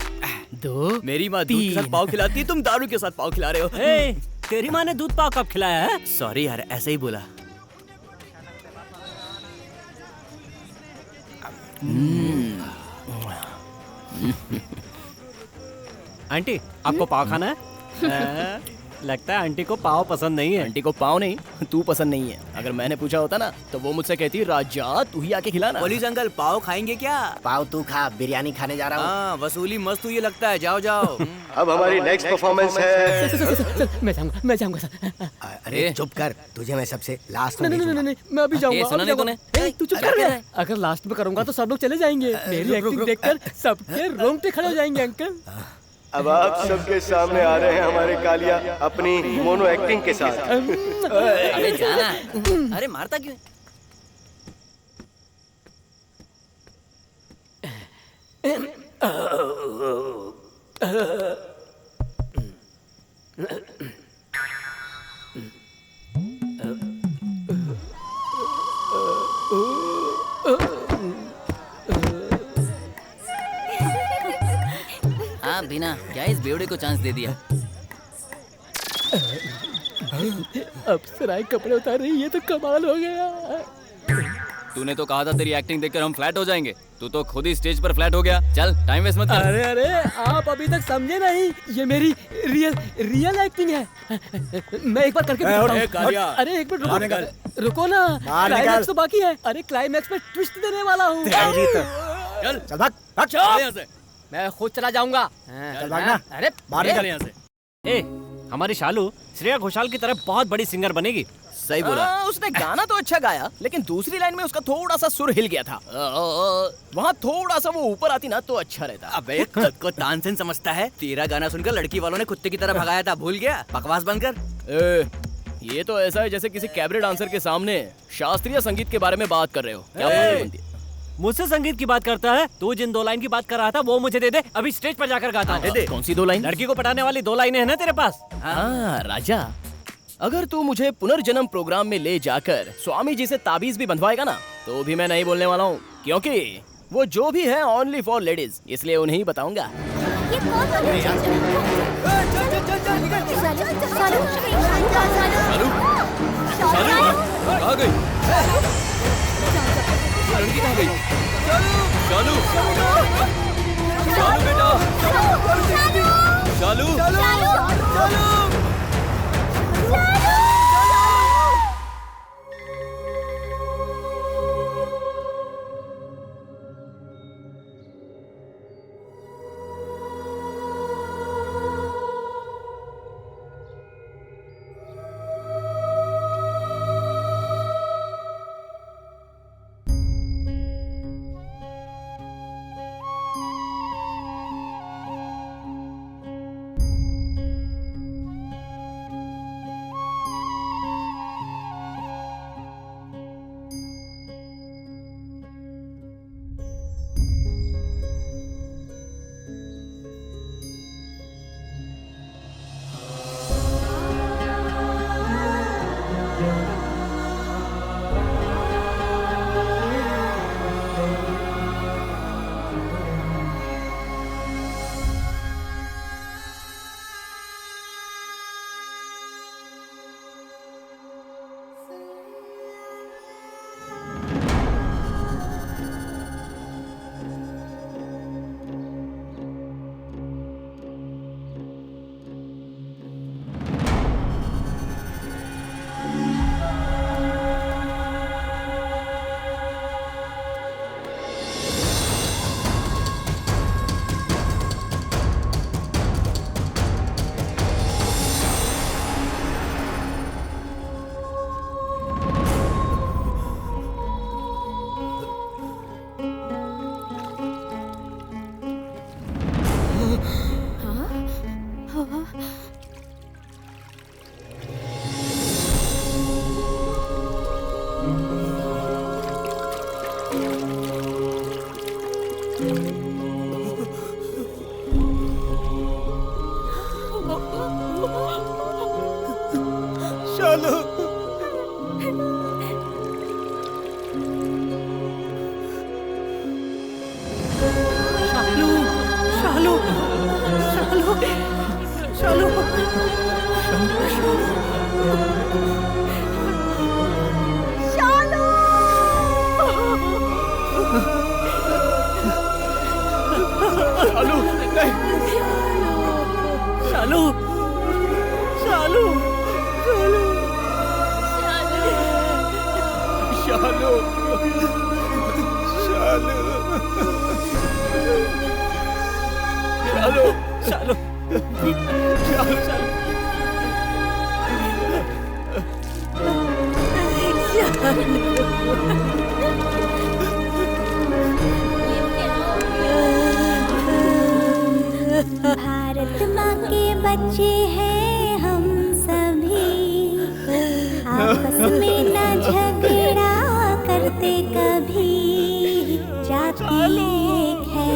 2 मेरी माँ दूध के साथ पाव खिलाती है, तुम दारू के साथ पाव खिला रहे हो। तेरी माँ ने दूध पाव कब खिलाया है? सॉरी यार, ऐसे ही बोला। आंटी आपको पाव खाना है? लगता है आंटी को पाव पसंद नहीं है। आंटी को पाव नहीं, तू पसंद नहीं है। अगर मैंने पूछा होता ना तो वो मुझसे कहती, राजा तू ही आके खिलाना। पुलिस अंकल पाव खाएंगे क्या? पाव तू खा, बिरयानी खाने जा रहा हूँ। हाँ वसूली मस्त हुई लगता है। जाओ जाओ। अब हमारी नेक्स्ट परफॉर्मेंस है। मैं जाऊंगा सर। अरे चुप कर, तुझे मैं सबसे लास्ट में नहीं, मैं अभी जाऊंगा। सुना नहीं तूने? तू चुप कर। अगर लास्ट में करूंगा तो सब लोग चले जाएंगे। मेरी एक्टिंग देखकर सबके रोंगटे खड़े हो जाएंगे अंकल। अब आप सबके सामने आ रहे हैं हमारे कालिया अपनी मोनो एक्टिंग के साथ। अरे जाना। अरे मारता क्यों? हाँ बिना क्या इस बेवड़े को चांस दे दिया। अब सराय कपड़े उतार रही है तो कमाल हो गया। तूने तो कहा था तेरी एक्टिंग देखकर हम फ्लैट हो जाएंगे, तू तो खुद ही स्टेज पर फ्लैट हो गया। चल टाइम वेस्ट मत कर। अरे आप अभी तक समझे नहीं, ये मेरी रियल एक्टिंग है। मैं एक बार करके अरे एक मिनट रुको ना, क्लाइमैक्स तो बाकी है। अरे क्लाइमैक्स में ट्विस्ट देने वाला हूँ। चल भाग भाग यहाँ से। मैं खुद चला जाऊंगा। चल भागना। अरे बाहर निकल यहाँ से। हमारी शालू श्रेया घोषाल की तरह बहुत बड़ी सिंगर बनेगी। सही बोला। उसने गाना तो अच्छा गाया, लेकिन दूसरी लाइन में उसका थोड़ा सा सुर हिल गया था। वहाँ थोड़ा सा वो ऊपर आती ना तो अच्छा रहता। अबे खुद को तानसेन समझता है? तेरा गाना सुनकर लड़की वालों ने कुत्ते की तरह भगाया था, भूल गया? बकवास बंद कर। ये तो ऐसा है जैसे किसी कैबरे डांसर के सामने शास्त्रीय संगीत के बारे में बात कर रहे हो। क्या मुझसे संगीत की बात करता है? तू जिन 2 लाइन की बात कर रहा था वो मुझे दे दे, अभी स्टेज पर जाकर गाता हूँ। कौन सी 2 लाइन? लड़की को पटाने वाली 2 लाइनें हैं ना तेरे पास? हाँ राजा, अगर तू मुझे पुनर्जन्म प्रोग्राम में ले जाकर स्वामी जी से ताबीज भी बंधवाएगा ना तो भी मैं नहीं बोलने वाला हूँ, क्योंकि वो जो भी है ओनली फॉर लेडीज, इसलिए उन्हें ही बताऊंगा। कहाँ गई? लड़की कहाँ गई? शालू, शालू बेटा, शालू, भारत माँ के बच्चे हैं हम सभी, आपस में न झगड़ा करते कभी। जाति एक है,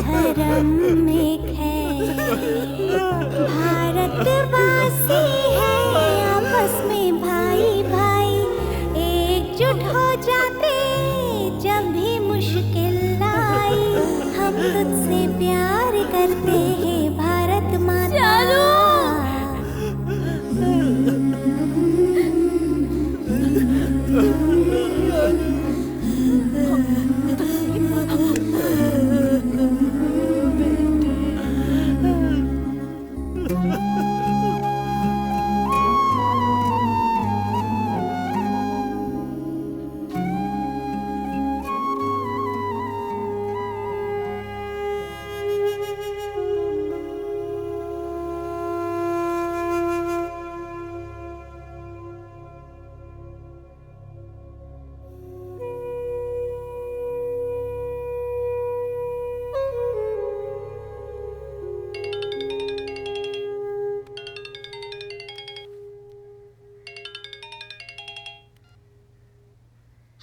धर्म एक है, भारतवासी है आपस में भाई भाई। एकजुट हो जाते जब भी मुश्किल आई, हम तुझसे प्यार करते हैं भारत माता।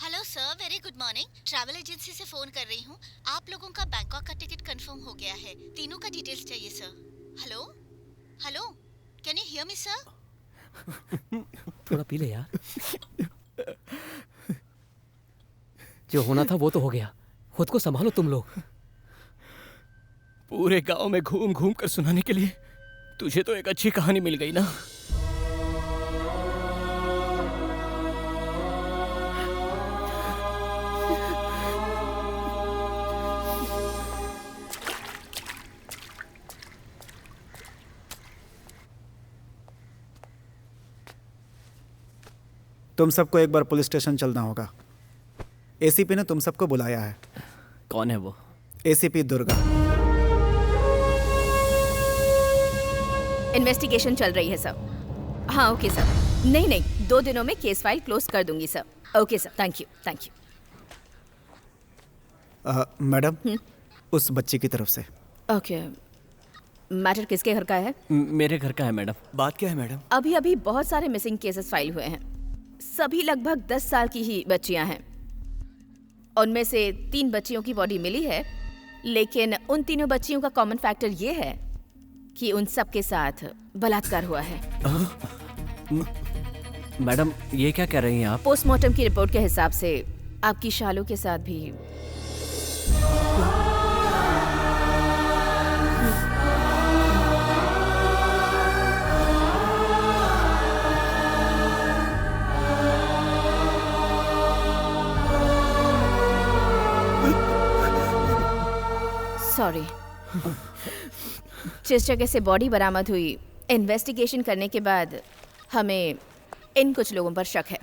Hello sir, very good morning. Travel agency से फोन कर रही हूँ। आप लोगों का बैंकॉक का टिकट कंफर्म हो गया है। तीनों का डिटेल्स चाहिए sir. Hello hello, can you hear me sir? थोड़ा पी ले यार। जो होना था वो तो हो गया, खुद को संभालो तुम लोग। पूरे गांव में घूम घूम कर सुनाने के लिए तुझे तो एक अच्छी कहानी मिल गई ना। तुम सबको एक बार पुलिस स्टेशन चलना होगा। एसीपी ने तुम सबको बुलाया है। कौन है वो? एसीपी दुर्गा। इन्वेस्टिगेशन चल रही है सर। हाँ ओके सर। नहीं 2 दिनों में केस फाइल क्लोज कर दूंगी sir. Okay sir, thank you. Madam, उस बच्ची की तरफ से। ओके, मैटर किसके घर का है? मेरे घर का है मैडम। बात क्या है मैडम? अभी बहुत सारे मिसिंग केसेस फाइल हुए हैं। सभी लगभग 10 साल की ही बच्चियां हैं। उनमें से 3 बच्चियों की बॉडी मिली है, लेकिन उन तीनों बच्चियों का कॉमन फैक्टर ये है कि उन सब के साथ बलात्कार हुआ है। मैडम ये क्या कह रही हैं आप? पोस्टमार्टम की रिपोर्ट के हिसाब से आपकी शालू के साथ भी। सॉरी। जिस जगह से बॉडी बरामद हुई, इन्वेस्टिगेशन करने के बाद हमें इन कुछ लोगों पर शक है।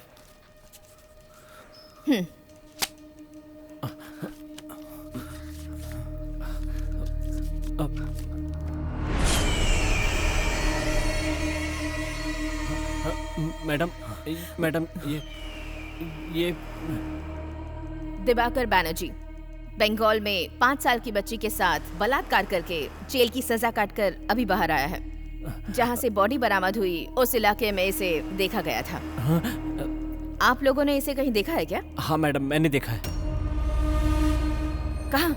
मैडम ये दिवाकर बैनर्जी बंगाल में 5 साल की बच्ची के साथ बलात्कार करके जेल की सजा काटकर अभी बाहर आया है। जहां से बॉडी बरामद हुई उस इलाके में इसे देखा गया था। आप लोगों ने इसे कहीं देखा है क्या? हाँ मैडम, मैंने देखा है। कहाँ?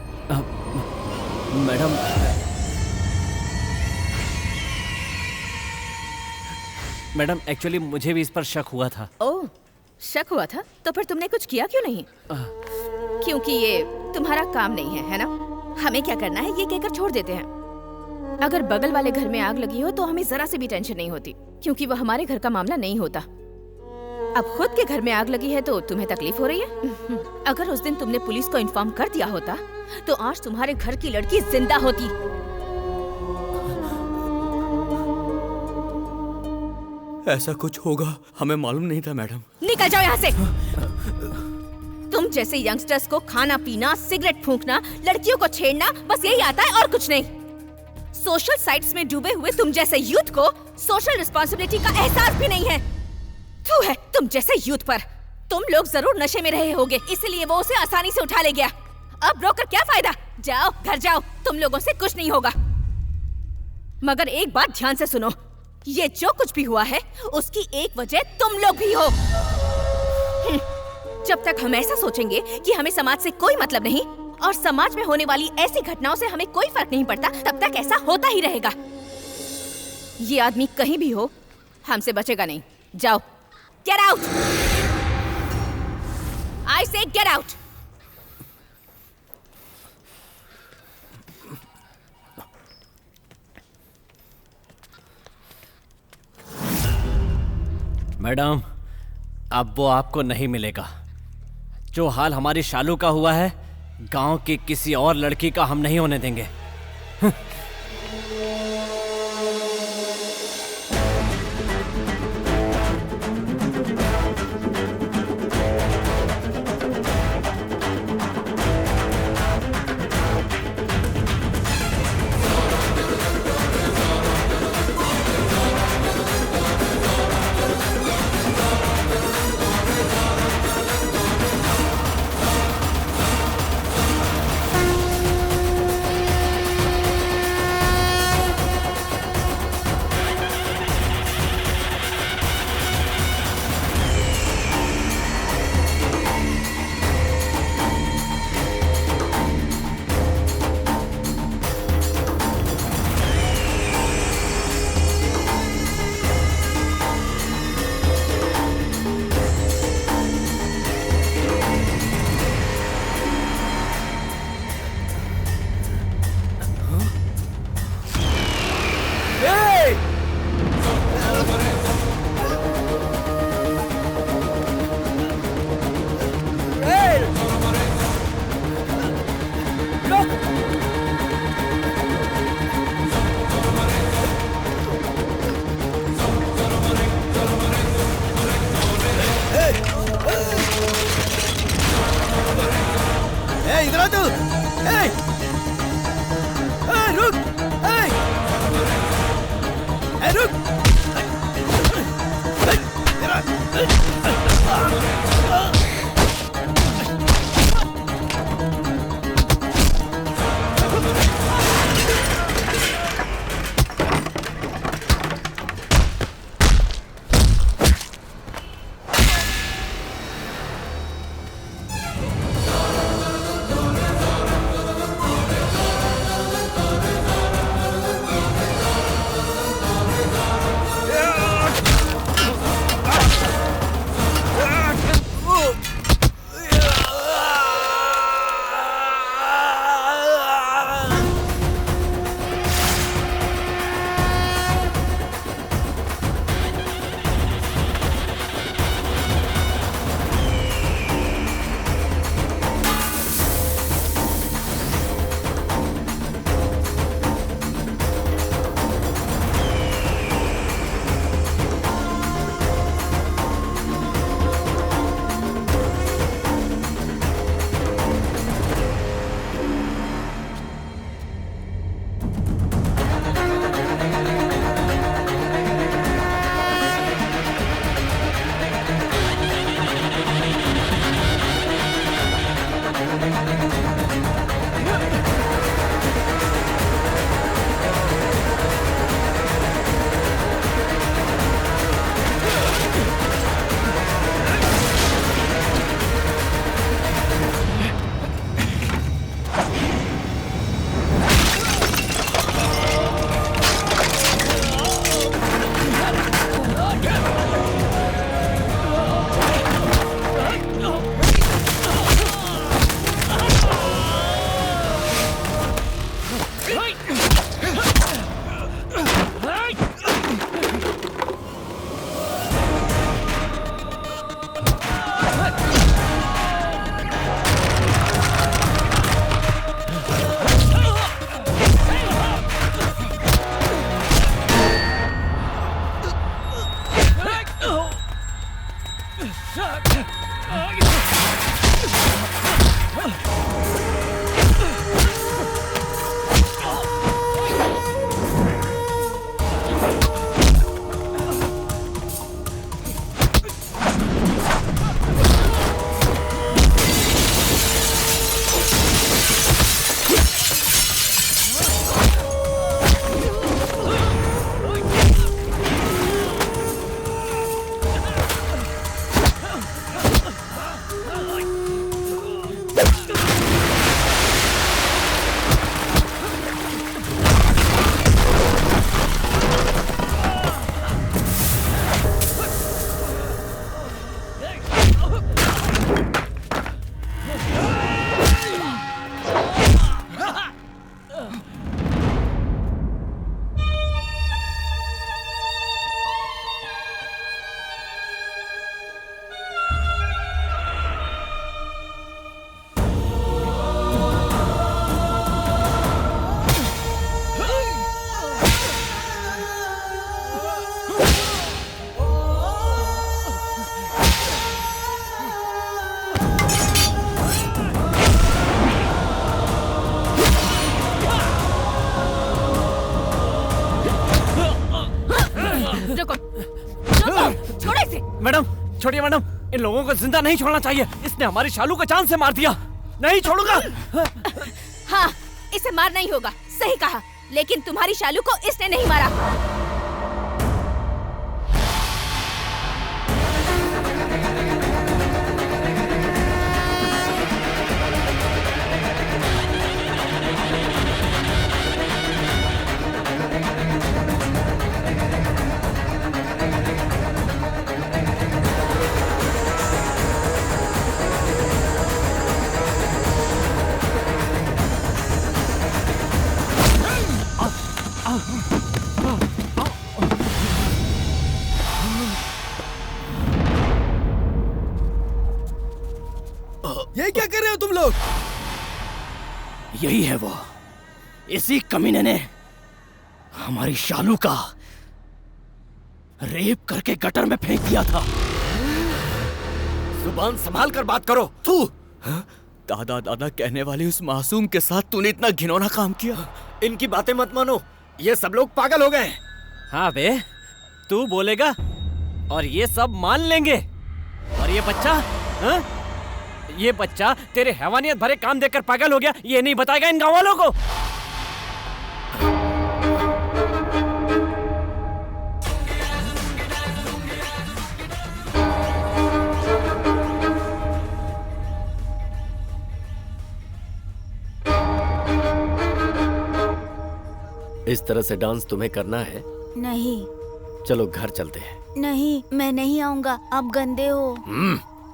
मैडम एक्चुअली मुझे भी इस पर शक हुआ था। ओह, शक हुआ था? तो फिर तुमने कुछ किया क्यों नहीं? क्योंकि ये तुम्हारा काम नहीं है ना? हमें क्या करना है ये कहकर छोड़ देते हैं। अगर बगल वाले घर में आग लगी हो तो हमें जरा से भी टेंशन नहीं होती, क्योंकि वो हमारे घर का मामला नहीं होता। अब खुद के घर में आग लगी है तो तुम्हें तकलीफ हो रही है। अगर उस दिन तुमने पुलिस को इन्फॉर्म कर दिया होता तो आज तुम्हारे घर की लड़की जिंदा होती। ऐसा कुछ होगा हमें मालूम नहीं था मैडम। निकल जाओ यहाँ से। तुम जैसे यंगस्टर्स को खाना पीना, सिगरेट फूंकना, लड़कियों को छेड़ना, बस यही आता है और कुछ नहीं। सोशल साइट्स में डूबे हुए तुम जैसे यूथ को सोशल रिस्पॉन्सिबिलिटी का एहसास भी नहीं है। थू है तुम जैसे यूथ पर। तुम लोग जरूर नशे में रहे होगे, इसलिए वो उसे आसानी से उठा ले गया। अब रोकर क्या फायदा? जाओ घर जाओ, तुम लोगों से कुछ नहीं होगा। मगर एक बात ध्यान से सुनो, ये जो कुछ भी हुआ है उसकी एक वजह तुम लोग भी हो। जब तक हम ऐसा सोचेंगे कि हमें समाज से कोई मतलब नहीं और समाज में होने वाली ऐसी घटनाओं से हमें कोई फर्क नहीं पड़ता, तब तक ऐसा होता ही रहेगा। ये आदमी कहीं भी हो हमसे बचेगा नहीं। जाओ, गेट आउट। आई से गेट आउट। मैडम, अब वो आपको नहीं मिलेगा। जो हाल हमारी शालू का हुआ है, गांव की किसी और लड़की का हम नहीं होने देंगे। ए इधर आ तू। ए रुक। ए रुक। मैडम, छोड़िए मैडम, इन लोगों को जिंदा नहीं छोड़ना चाहिए। इसने हमारी शालू को जान से मार दिया। नहीं छोड़ूंगा। हाँ, इसे मार नहीं होगा, सही कहा, लेकिन तुम्हारी शालू को इसने नहीं मारा। ये क्या कर रहे हो तुम लोग? यही है वो, इसी कमीने ने हमारी शालू का रेप करके गटर में फेंक दिया था। जुबान संभाल कर बात करो। तू दादा दादा कहने वाले उस मासूम के साथ तूने इतना घिनौना काम किया। इनकी बातें मत मानो, ये सब लोग पागल हो गए हैं। हाँ बे, तू बोलेगा और ये सब मान लेंगे। और ये बच्चा, हाँ? ये बच्चा तेरे हैवानियत भरे काम देखकर पागल हो गया, ये नहीं बताएगा इन गाँव वालों को। इस तरह से डांस तुम्हें करना है? नहीं। चलो घर चलते हैं। नहीं, मैं नहीं आऊंगा, आप गंदे हो।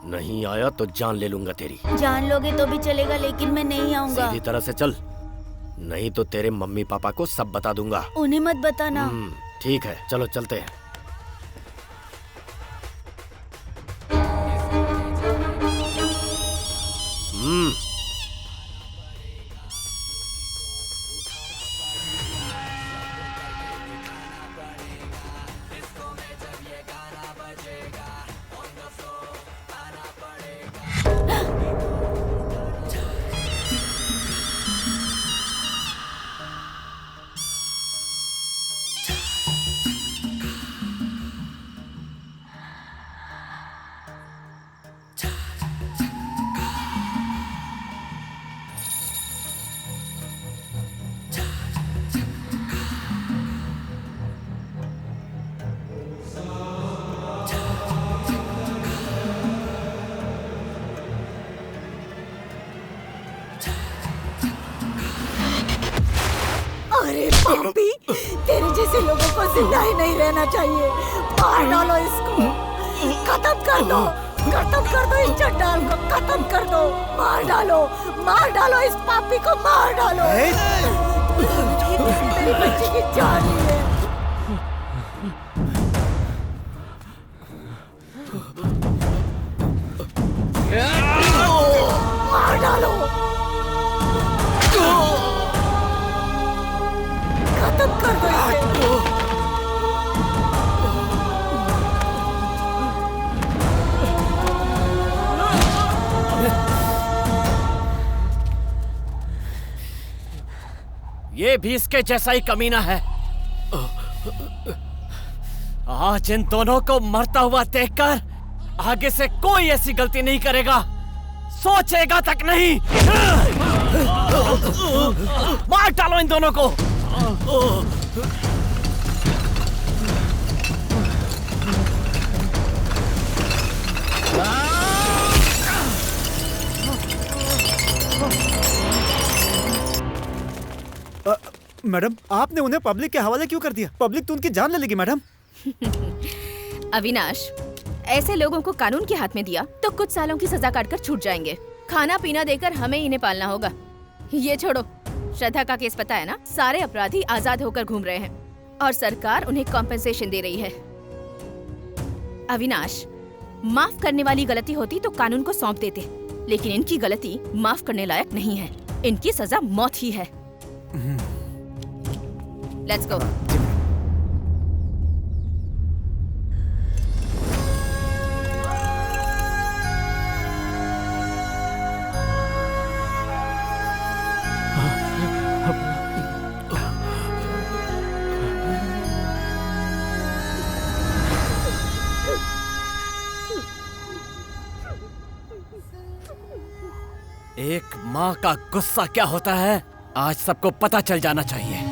नहीं आया तो जान ले लूंगा तेरी। जान लोगे तो भी चलेगा, लेकिन मैं नहीं आऊंगा। सीधी तरह से चल, नहीं तो तेरे मम्मी पापा को सब बता दूंगा। उन्हें मत बताना। ठीक है, चलो चलते हैं। अरे पापी, तेरे जैसे लोगों को जिंदा ही नहीं रहना चाहिए। मार डालो इसको, खत्म कर दो, खत्म कर दो इस चंडाल को, खत्म कर दो, मार डालो इस पापी को, मार डालो। मेरी बच्ची की जान है। मार डालो, खत्म कर दो इसे। ये भी इसके जैसा ही कमीना है। आज इन दोनों को मरता हुआ देखकर आगे से कोई ऐसी गलती नहीं करेगा, सोचेगा तक नहीं। मार डालो इन दोनों को। मैडम, आपने उन्हें पब्लिक के हवाले क्यों कर दिया? पब्लिक तो उनकी जान ले लेगी मैडम। अविनाश, ऐसे लोगों को कानून के हाथ में दिया तो कुछ सालों की सजा काटकर छूट जाएंगे। खाना पीना देकर हमें इन्हें पालना होगा। ये छोड़ो, श्रद्धा का केस पता है ना? सारे अपराधी आजाद होकर घूम रहे हैं और सरकार उन्हें कॉम्पेंसेशन दे रही है। अविनाश, माफ करने वाली गलती होती तो कानून को सौंप देते, लेकिन इनकी गलती माफ करने लायक नहीं है। इनकी सजा मौत ही है। Let's go. एक माँ का गुस्सा क्या होता है, आज सबको पता चल जाना चाहिए।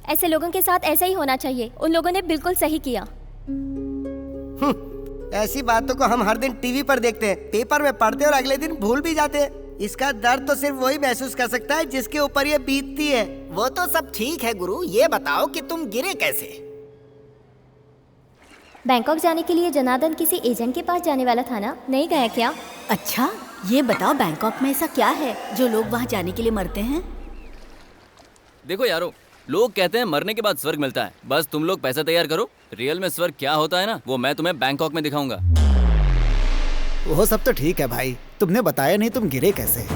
ऐसे लोगों के साथ ऐसा ही होना चाहिए। उन लोगों ने बिल्कुल सही किया। ऐसी बातों को हम हर दिन टीवी पर देखते हैं, पेपर में पढ़ते हैं और अगले दिन भूल भी जाते हैं। इसका दर्द तो सिर्फ वही महसूस कर सकता है जिसके ऊपर ये बीतती है। वो तो सब ठीक है गुरु, ये बताओ कि तुम गिरे कैसे? बैंकॉक जाने के लिए जनार्दन किसी एजेंट के पास जाने वाला था ना, नहीं गया क्या? अच्छा, ये बताओ बैंकॉक में ऐसा क्या है जो लोग वहाँ जाने के लिए मरते हैं? देखो यारो, लोग कहते हैं मरने के बाद स्वर्ग मिलता है। बस तुम लोग पैसा तैयार करो, रियल में स्वर्ग क्या होता है ना, वो मैं तुम्हें बैंकॉक में दिखाऊंगा। वो सब तो ठीक है भाई, तुमने बताया नहीं तुम गिरे कैसे।